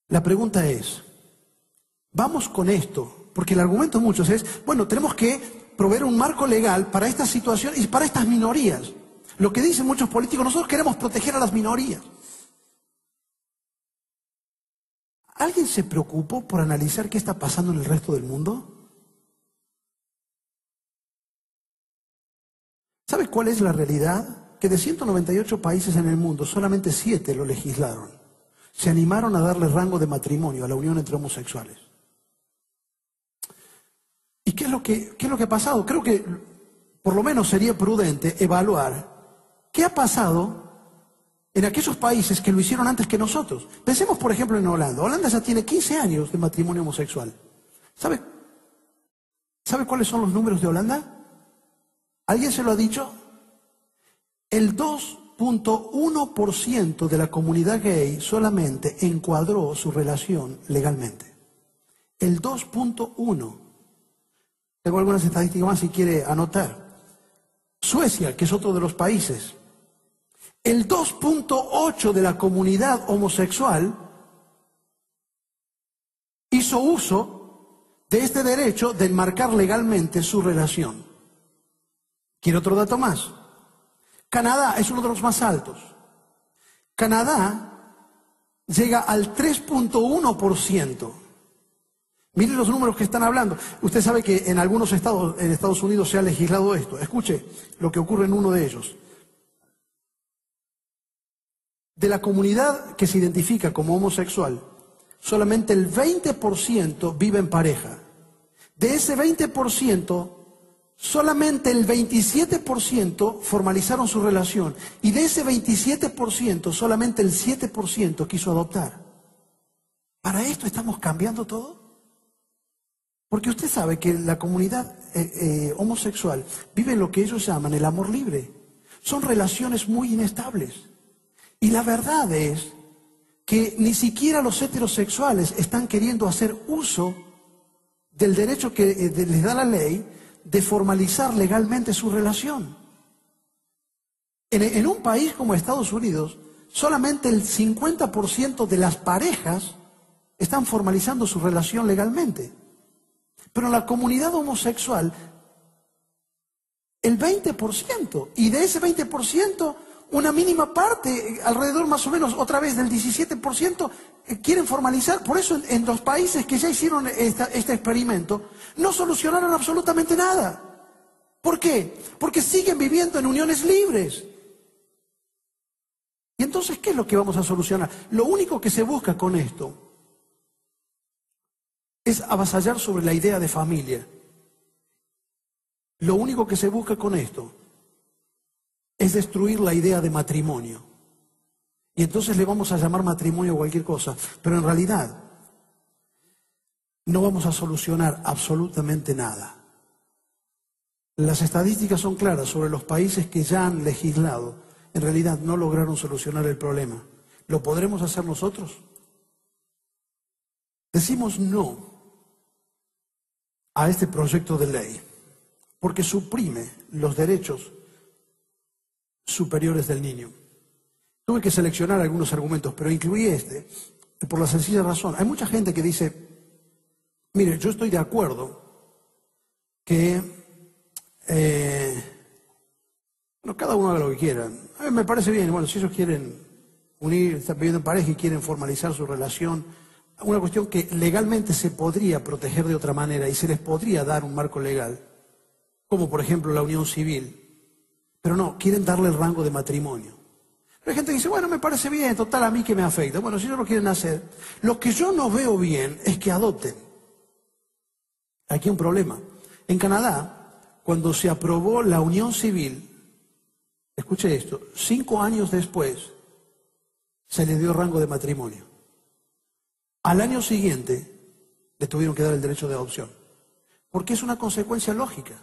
La pregunta es, ¿vamos con esto? Porque el argumento de muchos es, bueno, tenemos que proveer un marco legal para esta situación y para estas minorías. Lo que dicen muchos políticos, nosotros queremos proteger a las minorías. ¿Alguien se preocupó por analizar qué está pasando en el resto del mundo? ¿Sabe cuál es la realidad? Que de 198 países en el mundo, solamente 7 lo legislaron. Se animaron a darle rango de matrimonio a la unión entre homosexuales. ¿Y qué es lo que ha pasado? Creo que por lo menos sería prudente evaluar qué ha pasado en aquellos países que lo hicieron antes que nosotros. Pensemos, por ejemplo, en Holanda. Holanda ya tiene 15 años de matrimonio homosexual. ¿Sabe cuáles son los números de Holanda? ¿Alguien se lo ha dicho? El 2.1% de la comunidad gay solamente encuadró su relación legalmente. El 2.1%. Tengo algunas estadísticas más si quiere anotar. Suecia, que es otro de los países. El 2.8% de la comunidad homosexual hizo uso de este derecho de enmarcar legalmente su relación. ¿Quiere otro dato más? Canadá es uno de los más altos. Canadá llega al 3.1%. Miren los números que están hablando. Usted sabe que en algunos estados, en Estados Unidos se ha legislado esto. Escuche lo que ocurre en uno de ellos. De la comunidad que se identifica como homosexual, solamente el 20% vive en pareja. De ese 20%, solamente el 27% formalizaron su relación. Y de ese 27%, solamente el 7% quiso adoptar. ¿Para esto estamos cambiando todo? Porque usted sabe que la comunidad homosexual vive lo que ellos llaman el amor libre. Son relaciones muy inestables. Y la verdad es que ni siquiera los heterosexuales están queriendo hacer uso del derecho que les da la ley de formalizar legalmente su relación. En un país como Estados Unidos, solamente el 50% de las parejas están formalizando su relación legalmente. Pero en la comunidad homosexual, el 20%, y de ese 20%, una mínima parte, alrededor más o menos, otra vez del 17%, quieren formalizar. Por eso en los países que ya hicieron este experimento, no solucionaron absolutamente nada. ¿Por qué? Porque siguen viviendo en uniones libres. Y entonces, ¿qué es lo que vamos a solucionar? Lo único que se busca con esto es avasallar sobre la idea de familia. Lo único que se busca con esto es destruir la idea de matrimonio. Y entonces le vamos a llamar matrimonio a cualquier cosa. Pero en realidad no vamos a solucionar absolutamente nada. Las estadísticas son claras sobre los países que ya han legislado. En realidad no lograron solucionar el problema. ¿Lo podremos hacer nosotros? Decimos no a este proyecto de ley porque suprime los derechos superiores del niño. Tuve que seleccionar algunos argumentos, pero incluí este por la sencilla razón. Hay mucha gente que dice, mire, yo estoy de acuerdo que cada uno haga lo que quiera. A mí me parece bien, bueno, si ellos quieren unir, están viviendo en pareja y quieren formalizar su relación, una cuestión que legalmente se podría proteger de otra manera y se les podría dar un marco legal, como por ejemplo la unión civil. Pero no, quieren darle el rango de matrimonio. Pero hay gente que dice, bueno, me parece bien, total, a mí que me afecta. Bueno, si ellos lo quieren hacer, lo que yo no veo bien es que adopten. Aquí hay un problema. En Canadá, cuando se aprobó la unión civil, escuche esto, 5 años después se le dio rango de matrimonio. Al año siguiente le tuvieron que dar el derecho de adopción. Porque es una consecuencia lógica.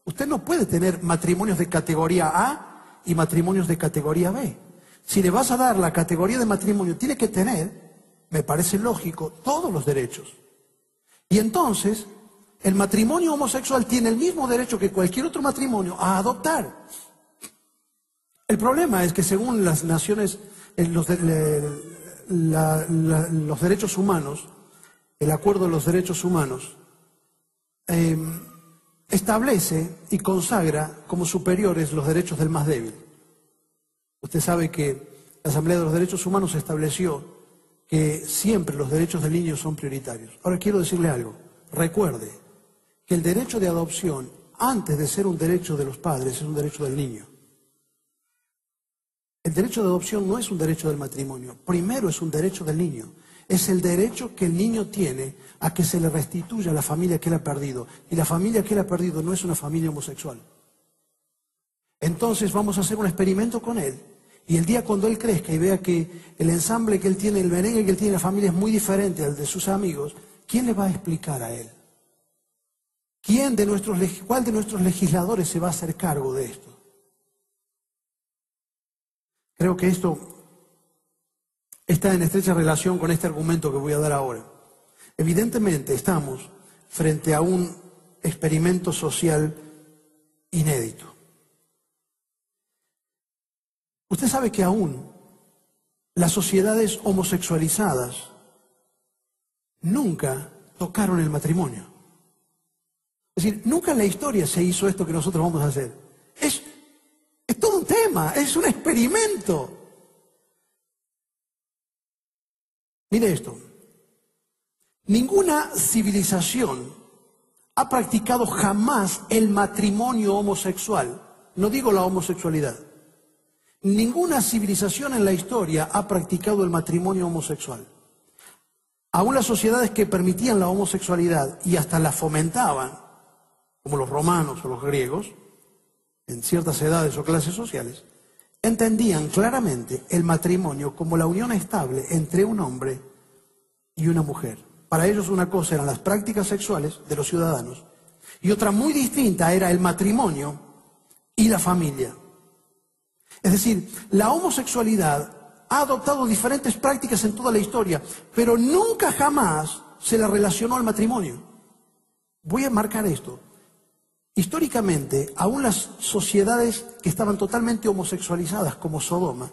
Usted no puede tener matrimonios de categoría A y matrimonios de categoría B. Si le vas a dar la categoría de matrimonio, tiene que tener, me parece lógico, todos los derechos. Y entonces, el matrimonio homosexual tiene el mismo derecho que cualquier otro matrimonio a adoptar. El problema es que según las naciones, los derechos humanos, el Acuerdo de los Derechos Humanos, establece y consagra como superiores los derechos del más débil. Usted sabe que la Asamblea de los Derechos Humanos estableció que siempre los derechos del niño son prioritarios. Ahora quiero decirle algo. Recuerde que el derecho de adopción, antes de ser un derecho de los padres, es un derecho del niño. El derecho de adopción no es un derecho del matrimonio. Primero es un derecho del niño. Es el derecho que el niño tiene a que se le restituya a la familia que él ha perdido. Y la familia que él ha perdido no es una familia homosexual. Entonces vamos a hacer un experimento con él. Y el día cuando él crezca y vea que el ensamble que él tiene, el merengue que él tiene en la familia es muy diferente al de sus amigos, ¿quién le va a explicar a él? ¿Cuál de nuestros legisladores se va a hacer cargo de esto? Creo que esto está en estrecha relación con este argumento que voy a dar ahora. Evidentemente estamos frente a un experimento social inédito. Usted sabe que aún las sociedades homosexualizadas nunca tocaron el matrimonio. Es decir, nunca en la historia se hizo esto que nosotros vamos a hacer. Es todo un tema, es un experimento. Mire esto. Ninguna civilización ha practicado jamás el matrimonio homosexual. No digo la homosexualidad. Ninguna civilización en la historia ha practicado el matrimonio homosexual. Aún las sociedades que permitían la homosexualidad y hasta la fomentaban, como los romanos o los griegos, en ciertas edades o clases sociales, entendían claramente el matrimonio como la unión estable entre un hombre y una mujer. Para ellos una cosa eran las prácticas sexuales de los ciudadanos y otra muy distinta era el matrimonio y la familia. Es decir, la homosexualidad ha adoptado diferentes prácticas en toda la historia, pero nunca jamás se la relacionó al matrimonio. Voy a marcar esto. Históricamente, aún las sociedades que estaban totalmente homosexualizadas, como Sodoma,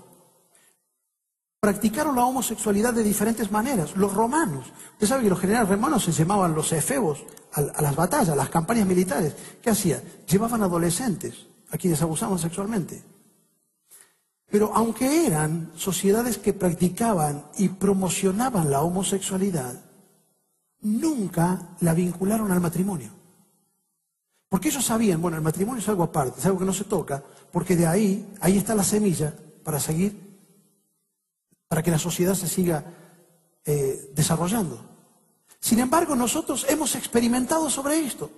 practicaron la homosexualidad de diferentes maneras. Los romanos, usted sabe que los generales romanos se llamaban los efebos a las batallas, a las campañas militares. ¿Qué hacían? Llevaban adolescentes a quienes abusaban sexualmente. Pero aunque eran sociedades que practicaban y promocionaban la homosexualidad, nunca la vincularon al matrimonio. Porque ellos sabían, bueno, el matrimonio es algo aparte, es algo que no se toca, porque de ahí está la semilla para seguir, para que la sociedad se siga desarrollando. Sin embargo, nosotros hemos experimentado sobre esto.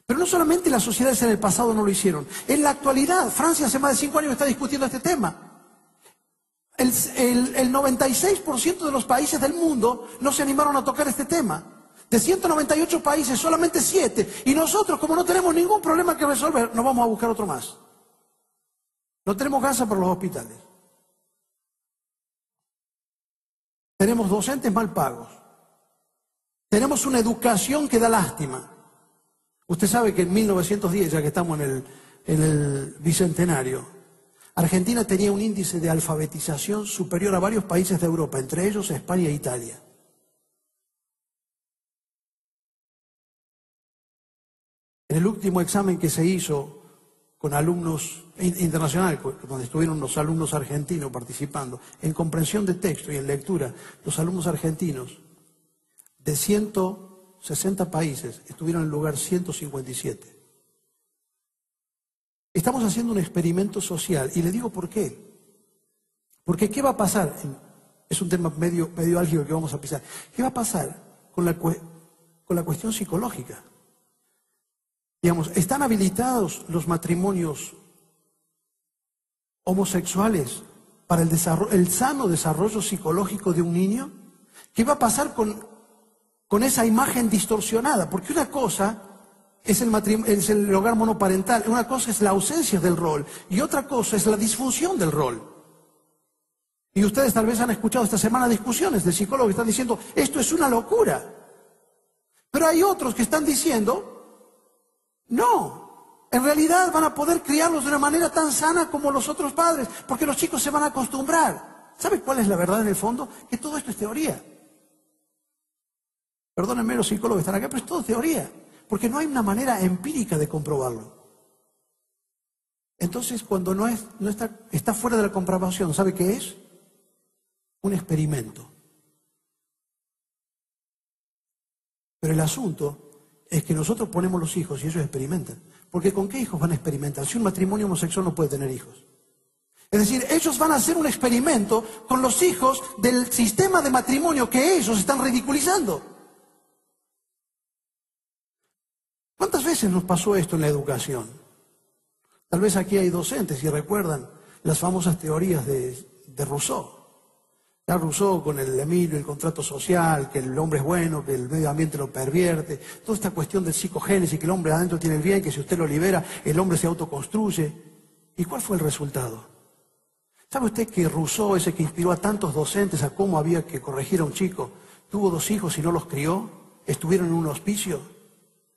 Pero no solamente las sociedades en el pasado no lo hicieron. En la actualidad, Francia hace más de 5 años está discutiendo este tema. El 96% de los países del mundo no se animaron a tocar este tema. De 198 países, solamente 7. Y nosotros, como no tenemos ningún problema que resolver, nos vamos a buscar otro más. No tenemos casa para los hospitales. Tenemos docentes mal pagos. Tenemos una educación que da lástima. Usted sabe que en 1910, ya que estamos en el bicentenario, Argentina tenía un índice de alfabetización superior a varios países de Europa, entre ellos España e Italia. En el último examen que se hizo con alumnos internacionales, donde estuvieron los alumnos argentinos participando, en comprensión de texto y en lectura, los alumnos argentinos de 160 países estuvieron en el lugar 157. Estamos haciendo un experimento social y le digo por qué. Porque ¿qué va a pasar? Es un tema medio álgido que vamos a pisar. ¿Qué va a pasar con la cuestión psicológica? Digamos, ¿están habilitados los matrimonios homosexuales para el sano desarrollo psicológico de un niño? ¿Qué va a pasar con esa imagen distorsionada? Porque una cosa es el hogar monoparental, una cosa es la ausencia del rol y otra cosa es la disfunción del rol. Y ustedes tal vez han escuchado esta semana discusiones de psicólogos que están diciendo, esto es una locura. Pero hay otros que están diciendo, no, en realidad van a poder criarlos de una manera tan sana como los otros padres, porque los chicos se van a acostumbrar. ¿Sabe cuál es la verdad en el fondo? Que todo esto es teoría. Perdónenme los psicólogos que están acá, pero es todo teoría, porque no hay una manera empírica de comprobarlo. Entonces, cuando está fuera de la comprobación, ¿sabe qué es? Un experimento. Pero el asunto es que nosotros ponemos los hijos y ellos experimentan. Porque ¿con qué hijos van a experimentar? Si un matrimonio homosexual no puede tener hijos. Es decir, ellos van a hacer un experimento con los hijos del sistema de matrimonio que ellos están ridiculizando. ¿Cuántas veces nos pasó esto en la educación? Tal vez aquí hay docentes y recuerdan las famosas teorías de Rousseau. Ya Rousseau con el Emilio, el contrato social, que el hombre es bueno, que el medio ambiente lo pervierte, toda esta cuestión del psicogénesis, que el hombre adentro tiene el bien, que si usted lo libera, el hombre se autoconstruye. ¿Y cuál fue el resultado? ¿Sabe usted que Rousseau, ese que inspiró a tantos docentes a cómo había que corregir a un chico, tuvo 2 hijos y no los crió? Estuvieron en un hospicio.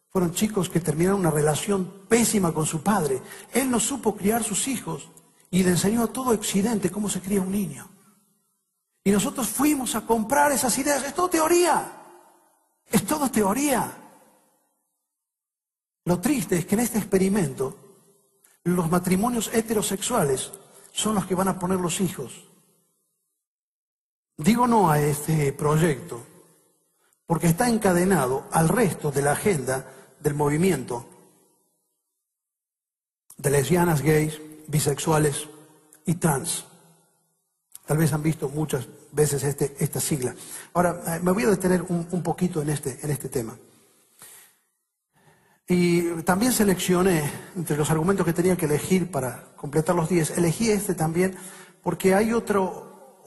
Fueron chicos que terminaron una relación pésima con su padre. Él no supo criar sus hijos y le enseñó a todo Occidente cómo se cría un niño. Y nosotros fuimos a comprar esas ideas. Es todo teoría. Es todo teoría. Lo triste es que en este experimento, los matrimonios heterosexuales son los que van a poner los hijos. Digo no a este proyecto, porque está encadenado al resto de la agenda del movimiento de lesbianas, gays, bisexuales y trans. Tal vez han visto muchas veces esta sigla. Ahora, me voy a detener un poquito en este tema. Y también seleccioné, entre los argumentos que tenía que elegir para completar los 10, elegí este también porque hay otro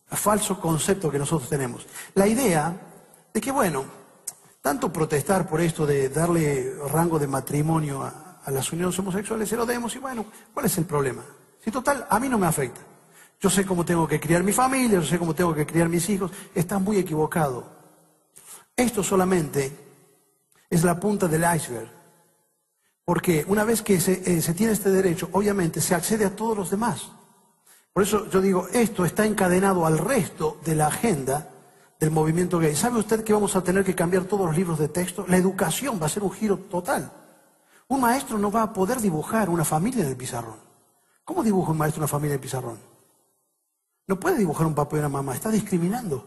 falso concepto que nosotros tenemos. La idea de que, bueno, tanto protestar por esto de darle rango de matrimonio a las uniones homosexuales, se lo demos y bueno, ¿cuál es el problema? Si total, a mí no me afecta. Yo sé cómo tengo que criar mi familia, yo sé cómo tengo que criar mis hijos. Estás muy equivocado. Esto solamente es la punta del iceberg. Porque una vez que se tiene este derecho, obviamente se accede a todos los demás. Por eso yo digo, esto está encadenado al resto de la agenda del movimiento gay. ¿Sabe usted que vamos a tener que cambiar todos los libros de texto? La educación va a ser un giro total. Un maestro no va a poder dibujar una familia en el pizarrón. ¿Cómo dibuja un maestro una familia en el pizarrón? No puede dibujar un papá y una mamá, está discriminando.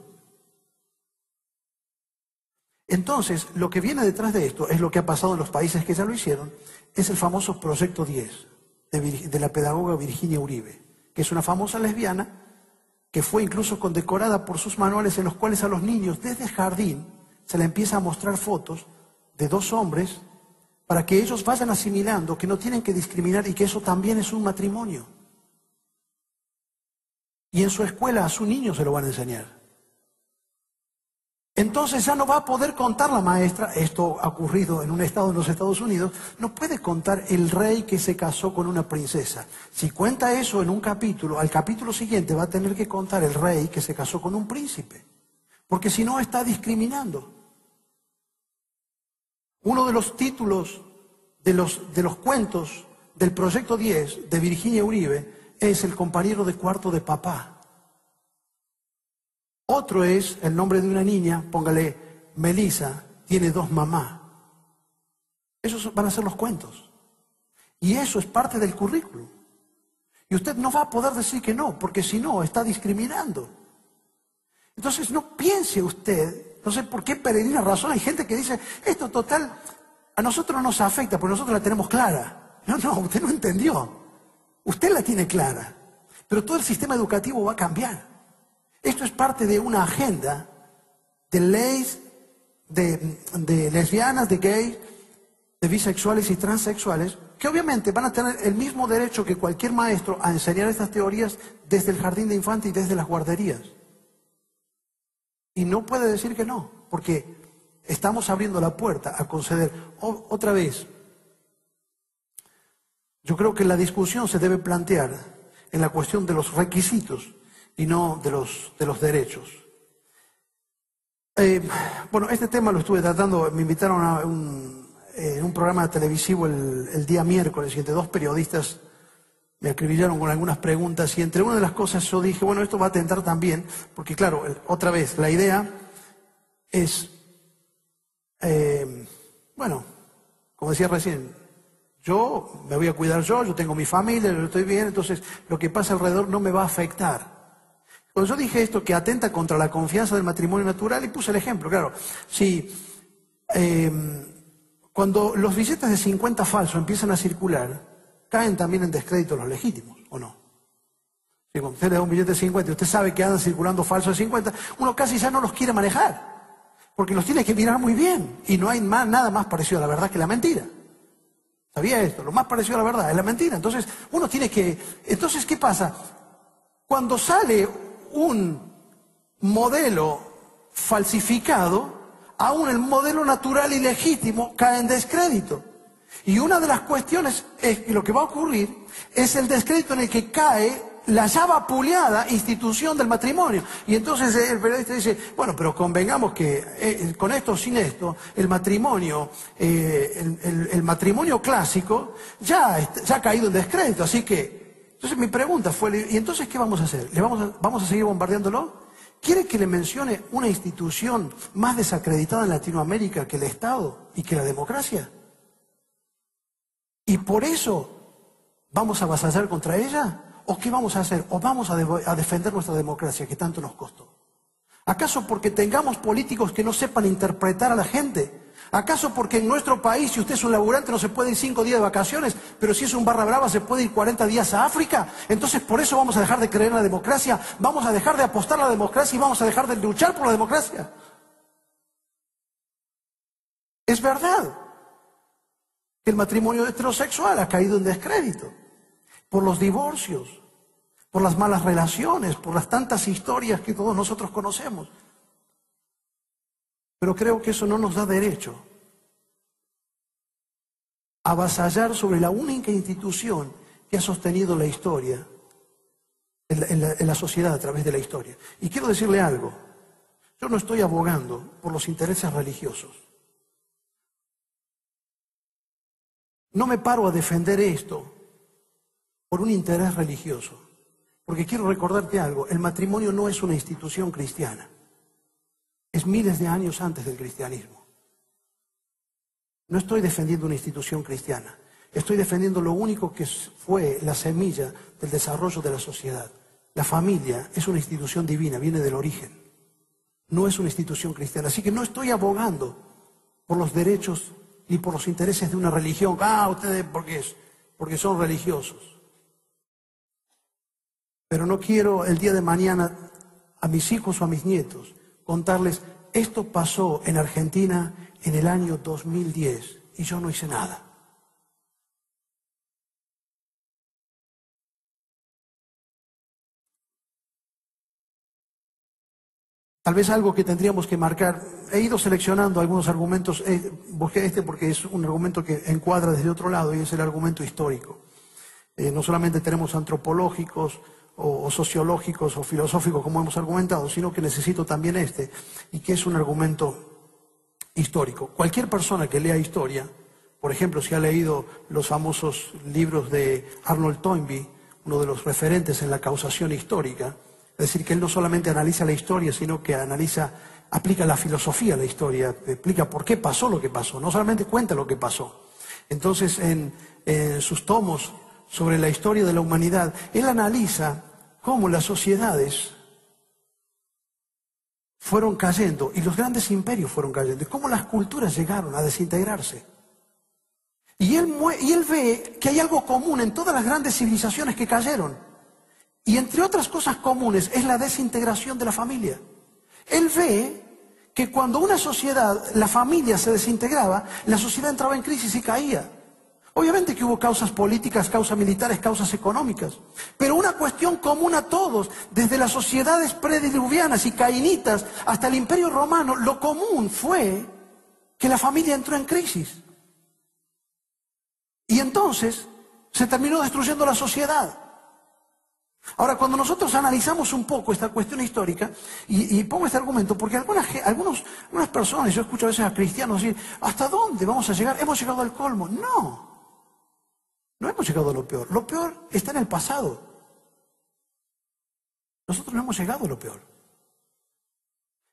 Entonces, lo que viene detrás de esto es lo que ha pasado en los países que ya lo hicieron, es el famoso Proyecto 10 de la pedagoga Virginia Uribe, que es una famosa lesbiana que fue incluso condecorada por sus manuales en los cuales a los niños desde el jardín se le empieza a mostrar fotos de 2 hombres para que ellos vayan asimilando que no tienen que discriminar y que eso también es un matrimonio. Y en su escuela a su niño se lo van a enseñar. Entonces ya no va a poder contar la maestra, esto ha ocurrido en un estado en los Estados Unidos, no puede contar el rey que se casó con una princesa. Si cuenta eso en un capítulo, al capítulo siguiente va a tener que contar el rey que se casó con un príncipe. Porque si no está discriminando. Uno de los títulos de los cuentos del Proyecto 10 de Virginia Uribe es El compañero de cuarto de papá. Otro es el nombre de una niña, póngale Melissa, tiene 2 mamás. Esos van a ser los cuentos. Y eso es parte del currículum. Y usted no va a poder decir que no, porque si no, está discriminando. Entonces no piense usted, no sé por qué peregrina razón, hay gente que dice, esto total, a nosotros no nos afecta, porque nosotros la tenemos clara. No, usted no entendió. Usted la tiene clara. Pero todo el sistema educativo va a cambiar. Esto es parte de una agenda de leyes de lesbianas, de gays, de bisexuales y transexuales, que obviamente van a tener el mismo derecho que cualquier maestro a enseñar estas teorías desde el jardín de infantes y desde las guarderías. Y no puede decir que no, porque estamos abriendo la puerta a conceder. Otra vez, yo creo que la discusión se debe plantear en la cuestión de los requisitos y no de los derechos. Bueno, este tema lo estuve tratando, me invitaron en un un programa televisivo el día miércoles y entre dos periodistas me acribillaron con algunas preguntas y entre una de las cosas yo dije, bueno, esto va a tentar también, porque claro, otra vez, la idea es, bueno, como decía recién, yo me voy a cuidar yo tengo mi familia, yo estoy bien, entonces lo que pasa alrededor no me va a afectar. Cuando yo dije esto que atenta contra la confianza del matrimonio natural, y puse el ejemplo, claro, si cuando los billetes de 50 falsos empiezan a circular, caen también en descrédito los legítimos, ¿o no? Si cuando usted le da un billete de 50 y usted sabe que andan circulando falsos de 50, uno casi ya no los quiere manejar, porque los tiene que mirar muy bien, y no hay nada más parecido a la verdad que la mentira. ¿Sabía esto? Lo más parecido a la verdad es la mentira. Entonces, uno tiene que... Entonces, ¿qué pasa? Cuando sale un modelo falsificado, aún el modelo natural y legítimo cae en descrédito. Y una de las cuestiones es que lo que va a ocurrir es el descrédito en el que cae la ya vapuleada institución del matrimonio. Y entonces el periodista dice, bueno, pero convengamos que con esto o sin esto, el matrimonio, el matrimonio clásico ya ha caído en descrédito. Así que, entonces mi pregunta fue, ¿y entonces qué vamos a hacer? ¿Vamos a seguir bombardeándolo? ¿Quiere que le mencione una institución más desacreditada en Latinoamérica que el Estado y que la democracia? ¿Y por eso vamos a avasallar contra ella? ¿O qué vamos a hacer? ¿O vamos a defender nuestra democracia que tanto nos costó? ¿Acaso porque tengamos políticos que no sepan interpretar a la gente? ¿Acaso porque en nuestro país, si usted es un laburante, no se puede ir 5 días de vacaciones, pero si es un barra brava se puede ir 40 días a África? Entonces, ¿por eso vamos a dejar de creer en la democracia? ¿Vamos a dejar de apostar a la democracia y vamos a dejar de luchar por la democracia? Es verdad que el matrimonio heterosexual ha caído en descrédito por los divorcios, por las malas relaciones, por las tantas historias que todos nosotros conocemos. Pero creo que eso no nos da derecho a avasallar sobre la única institución que ha sostenido la historia, en la sociedad a través de la historia. Y quiero decirle algo, yo no estoy abogando por los intereses religiosos. No me paro a defender esto por un interés religioso. Porque quiero recordarte algo, el matrimonio no es una institución cristiana. Es miles de años antes del cristianismo. No estoy defendiendo una institución cristiana. Estoy defendiendo lo único que fue la semilla del desarrollo de la sociedad. La familia es una institución divina, viene del origen. No es una institución cristiana. Así que no estoy abogando por los derechos ni por los intereses de una religión. Ustedes, porque son religiosos. Pero no quiero el día de mañana a mis hijos o a mis nietos contarles, esto pasó en Argentina en el año 2010 y yo no hice nada. Tal vez algo que tendríamos que marcar, he ido seleccionando algunos argumentos, busqué este porque es un argumento que encuadra desde otro lado y es el argumento histórico. No solamente tenemos antropológicos, o sociológicos o filosóficos como hemos argumentado, sino que necesito también y que es un argumento histórico. Cualquier persona que lea historia, por ejemplo, si ha leído los famosos libros de Arnold Toynbee, uno de los referentes en la causación histórica, es decir, que él no solamente analiza la historia, sino que aplica la filosofía a la historia, explica por qué pasó lo que pasó, no solamente cuenta lo que pasó. Entonces, en sus tomos sobre la historia de la humanidad, él analiza cómo las sociedades fueron cayendo y los grandes imperios fueron cayendo y cómo las culturas llegaron a desintegrarse. Y él ve que hay algo común en todas las grandes civilizaciones que cayeron. Y entre otras cosas comunes es la desintegración de la familia. Él ve que cuando una sociedad, la familia se desintegraba, la sociedad entraba en crisis y caía. Obviamente que hubo causas políticas, causas militares, causas económicas, pero una cuestión común a todos, desde las sociedades prediluvianas y cainitas hasta el Imperio Romano, lo común fue que la familia entró en crisis. Y entonces se terminó destruyendo la sociedad. Ahora, cuando nosotros analizamos un poco esta cuestión histórica, y pongo este argumento, porque algunas personas, yo escucho a veces a cristianos decir, ¿hasta dónde vamos a llegar? Hemos llegado al colmo. No hemos llegado a lo peor. Lo peor está en el pasado. Nosotros no hemos llegado a lo peor.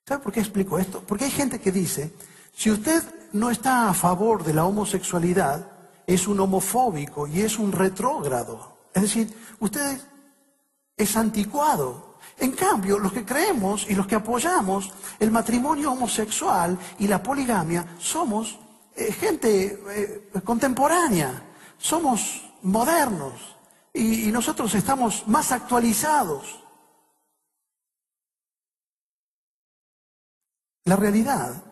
¿Sabe por qué explico esto? Porque hay gente que dice, si usted no está a favor de la homosexualidad, es un homofóbico y es un retrógrado. Es decir, usted es anticuado. En cambio, los que creemos y los que apoyamos el matrimonio homosexual y la poligamia somos gente contemporánea, somos modernos y nosotros estamos más actualizados. La realidad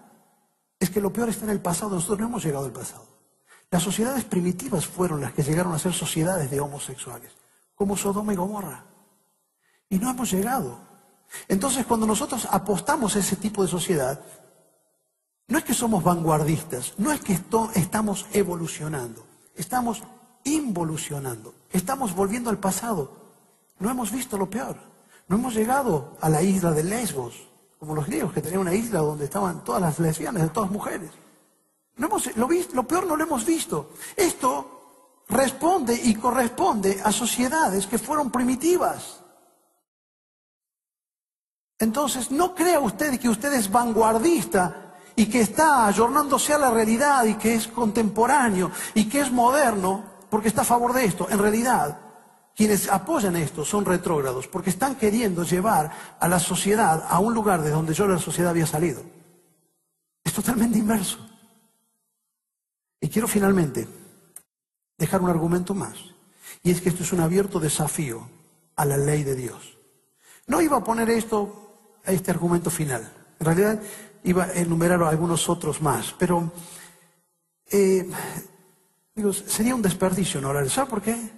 es que lo peor está en el pasado. Nosotros no hemos llegado al pasado. Las sociedades primitivas fueron las que llegaron a ser sociedades de homosexuales, como Sodoma y Gomorra. Y no hemos llegado. Entonces, cuando nosotros apostamos a ese tipo de sociedad, no es que somos vanguardistas, no es que estamos evolucionando, estamos involucionando, estamos volviendo al pasado. No hemos visto lo peor. No hemos llegado a la isla de Lesbos, como los griegos, que tenían una isla donde estaban todas las lesbianas, todas mujeres. Lo peor no lo hemos visto. Esto responde y corresponde a sociedades que fueron primitivas. Entonces, no crea usted que usted es vanguardista y que está ayornándose a la realidad y que es contemporáneo y que es moderno porque está a favor de esto. En realidad, quienes apoyan esto son retrógrados porque están queriendo llevar a la sociedad a un lugar de donde la sociedad había salido. Es totalmente inverso. Y quiero finalmente dejar un argumento más. Y es que esto es un abierto desafío a la ley de Dios. No iba a poner este argumento final. En realidad iba a enumerar algunos otros más. Pero sería un desperdicio no hablar. ¿Sabe por qué?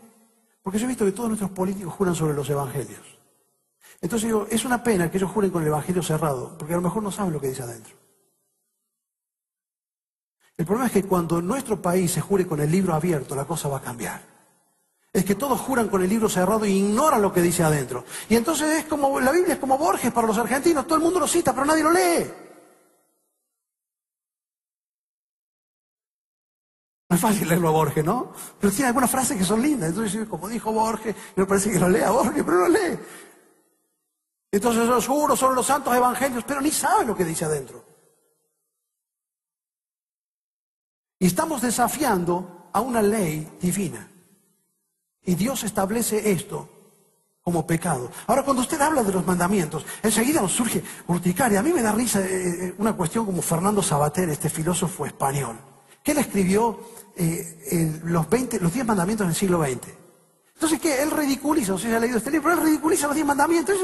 Porque yo he visto que todos nuestros políticos juran sobre los evangelios. Entonces digo, es una pena que ellos juren con el evangelio cerrado, porque a lo mejor no saben lo que dice adentro. El problema es que cuando en nuestro país se jure con el libro abierto, la cosa va a cambiar. Es que todos juran con el libro cerrado e ignoran lo que dice adentro. Y entonces es como, la Biblia es como Borges para los argentinos, todo el mundo lo cita, pero nadie lo lee. No es fácil leerlo a Borges, ¿no? Pero tiene algunas frases que son lindas. Entonces, como dijo Borges, me parece que lo lea Borges, pero no lo lee. Entonces yo juro sobre los santos evangelios, pero ni sabe lo que dice adentro. Y estamos desafiando a una ley divina. Y Dios establece esto como pecado. Ahora, cuando usted habla de los mandamientos, enseguida nos surge urticaria. A mí me da risa una cuestión como Fernando Savater, este filósofo español, que él escribió los 10 mandamientos en el siglo XX. Entonces, ¿qué? Él ridiculiza, no sé si ha leído este libro, pero él ridiculiza los 10 mandamientos,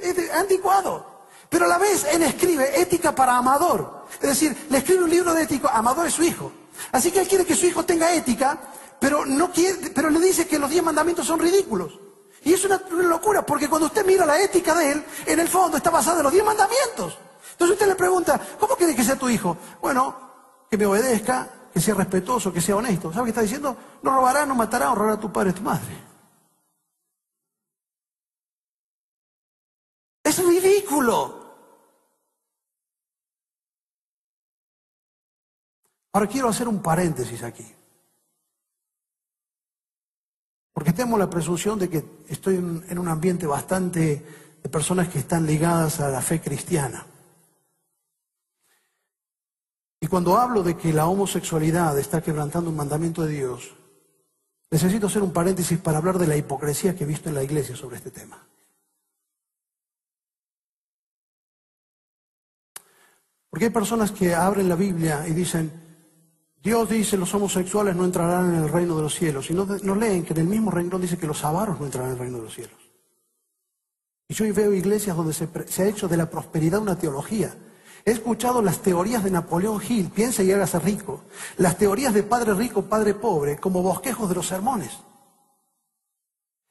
es anticuado. Pero a la vez él escribe ética para Amador. Es decir, le escribe un libro de ética, Amador es su hijo. Así que él quiere que su hijo tenga ética, pero le dice que los 10 mandamientos son ridículos. Y es una locura, porque cuando usted mira la ética de él, en el fondo está basada en los 10 mandamientos. Entonces usted le pregunta, ¿cómo quiere que sea tu hijo? Bueno, que me obedezca, que sea respetuoso, que sea honesto. ¿Sabe qué está diciendo? No robará, no matará, honrará a tu padre y a tu madre. Es ridículo. Ahora quiero hacer un paréntesis aquí. Porque tengo la presunción de que estoy en un ambiente bastante de personas que están ligadas a la fe cristiana. Y cuando hablo de que la homosexualidad está quebrantando un mandamiento de Dios, necesito hacer un paréntesis para hablar de la hipocresía que he visto en la iglesia sobre este tema. Porque hay personas que abren la Biblia y dicen, Dios dice los homosexuales no entrarán en el reino de los cielos. Y no leen que en el mismo renglón dice que los avaros no entrarán en el reino de los cielos. Y yo veo iglesias donde se ha hecho de la prosperidad una teología. He escuchado las teorías de Napoleón Hill, piensa y hágase rico. Las teorías de padre rico, padre pobre, como bosquejos de los sermones.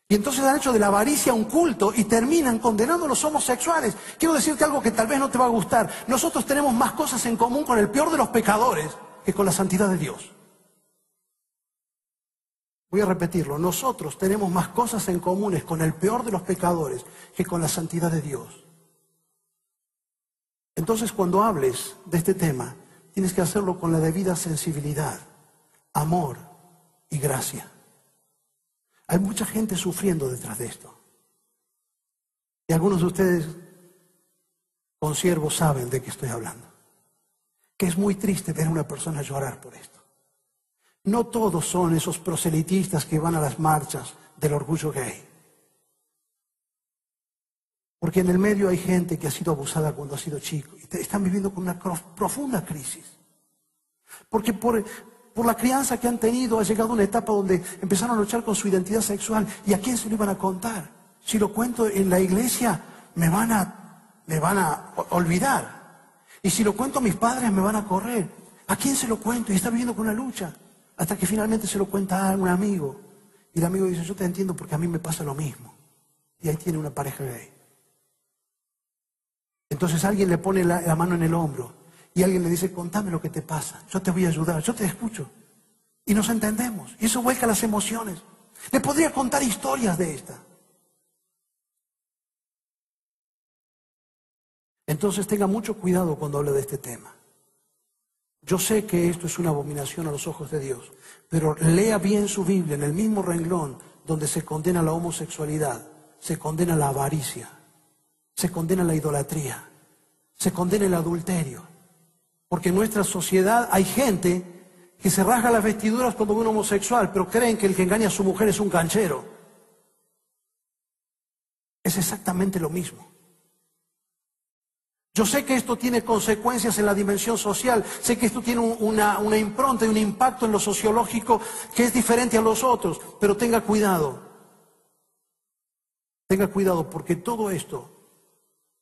Y entonces han hecho de la avaricia un culto y terminan condenando a los homosexuales. Quiero decirte algo que tal vez no te va a gustar. Nosotros tenemos más cosas en común con el peor de los pecadores que con la santidad de Dios. Voy a repetirlo. Nosotros tenemos más cosas en comunes con el peor de los pecadores que con la santidad de Dios. Entonces, cuando hables de este tema, tienes que hacerlo con la debida sensibilidad, amor y gracia. Hay mucha gente sufriendo detrás de esto. Y algunos de ustedes, consiervos, saben de qué estoy hablando. Que es muy triste ver a una persona llorar por esto. No todos son esos proselitistas que van a las marchas del orgullo gay. Porque en el medio hay gente que ha sido abusada cuando ha sido chico. Y están viviendo con una profunda crisis. Porque por la crianza que han tenido ha llegado una etapa donde empezaron a luchar con su identidad sexual. ¿Y a quién se lo iban a contar? Si lo cuento en la iglesia, me van a olvidar. Y si lo cuento a mis padres, me van a correr. ¿A quién se lo cuento? Y está viviendo con una lucha. Hasta que finalmente se lo cuenta a un amigo. Y el amigo dice, yo te entiendo porque a mí me pasa lo mismo. Y ahí tiene una pareja gay. Entonces alguien le pone la mano en el hombro. Y alguien le dice, contame lo que te pasa. Yo te voy a ayudar, yo te escucho. Y nos entendemos. Y eso vuelca las emociones. Le podría contar historias de esta. Entonces tenga mucho cuidado cuando hable de este tema. Yo sé que esto es una abominación a los ojos de Dios, pero lea bien su Biblia en el mismo renglón donde se condena la homosexualidad, se condena la avaricia, se condena la idolatría, se condena el adulterio. Porque en nuestra sociedad hay gente que se rasga las vestiduras cuando ve un homosexual, pero creen que el que engaña a su mujer es un canchero. Es exactamente lo mismo. Yo sé que esto tiene consecuencias en la dimensión social, sé que esto tiene una impronta y un impacto en lo sociológico que es diferente a los otros, pero tenga cuidado. Tenga cuidado porque todo esto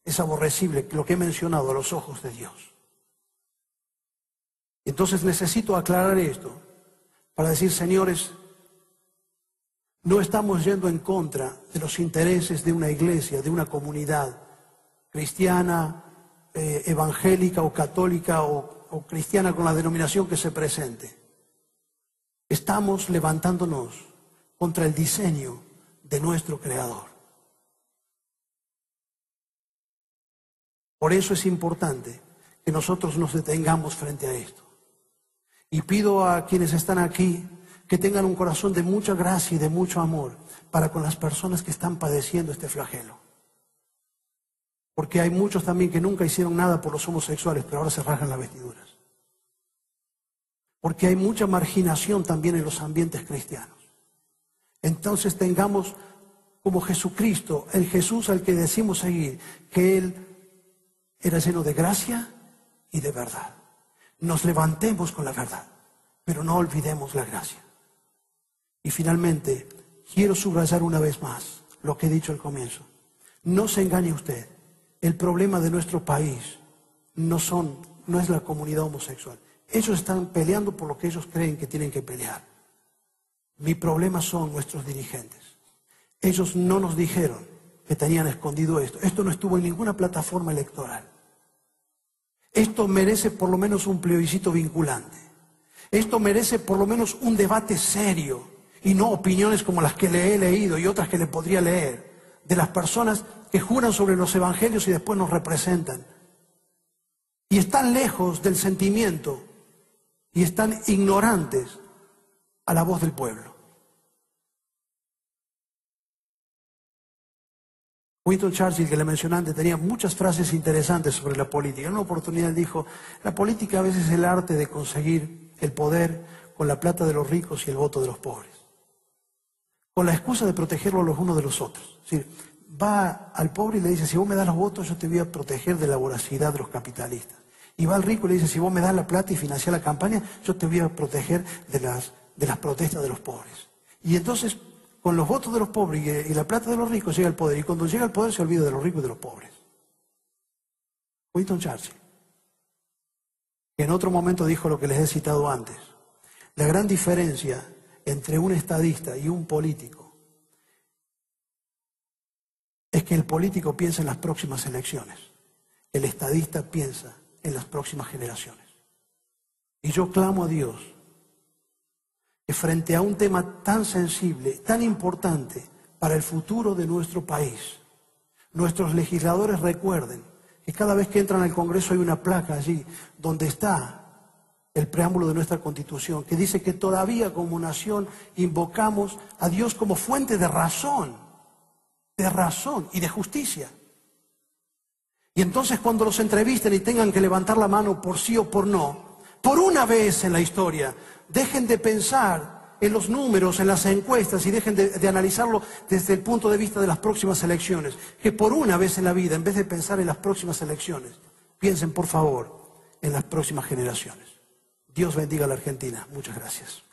es aborrecible, lo que he mencionado, a los ojos de Dios. Entonces necesito aclarar esto para decir, señores, no estamos yendo en contra de los intereses de una iglesia, de una comunidad cristiana, evangélica o católica o cristiana con la denominación que se presente. Estamos levantándonos contra el diseño de nuestro Creador. Por eso es importante que nosotros nos detengamos frente a esto. Y pido a quienes están aquí que tengan un corazón de mucha gracia y de mucho amor para con las personas que están padeciendo este flagelo. Porque hay muchos también que nunca hicieron nada por los homosexuales, pero ahora se rasgan las vestiduras. Porque hay mucha marginación también en los ambientes cristianos. Entonces tengamos como Jesucristo, el Jesús al que decimos seguir, que Él era lleno de gracia y de verdad. Nos levantemos con la verdad, pero no olvidemos la gracia. Y finalmente, quiero subrayar una vez más lo que he dicho al comienzo. No se engañe usted. El problema de nuestro país no es la comunidad homosexual. Ellos están peleando por lo que ellos creen que tienen que pelear. Mi problema son nuestros dirigentes. Ellos no nos dijeron que tenían escondido esto. Esto no estuvo en ninguna plataforma electoral. Esto merece por lo menos un plebiscito vinculante. Esto merece por lo menos un debate serio y no opiniones como las que le he leído y otras que le podría leer de las personas que juran sobre los evangelios y después nos representan. Y están lejos del sentimiento y están ignorantes a la voz del pueblo. Winston Churchill, que le mencioné antes, tenía muchas frases interesantes sobre la política. En una oportunidad dijo, la política a veces es el arte de conseguir el poder con la plata de los ricos y el voto de los pobres. Con la excusa de protegerlos los unos de los otros. Es decir, va al pobre y le dice, si vos me das los votos, yo te voy a proteger de la voracidad de los capitalistas. Y va al rico y le dice, si vos me das la plata y financias la campaña, yo te voy a proteger de las protestas de los pobres. Y entonces, con los votos de los pobres y la plata de los ricos llega el poder. Y cuando llega el poder se olvida de los ricos y de los pobres. Winston Churchill, que en otro momento dijo lo que les he citado antes. La gran diferencia entre un estadista y un político es que el político piensa en las próximas elecciones. El estadista piensa en las próximas generaciones. Y yo clamo a Dios que frente a un tema tan sensible, tan importante para el futuro de nuestro país, nuestros legisladores recuerden que cada vez que entran al Congreso hay una placa allí donde está el preámbulo de nuestra Constitución, que dice que todavía como nación invocamos a Dios como fuente de razón y de justicia. Y entonces cuando los entrevisten y tengan que levantar la mano por sí o por no, por una vez en la historia, dejen de pensar en los números, en las encuestas y dejen de analizarlo desde el punto de vista de las próximas elecciones. Que por una vez en la vida, en vez de pensar en las próximas elecciones, piensen por favor en las próximas generaciones. Dios bendiga a la Argentina. Muchas gracias.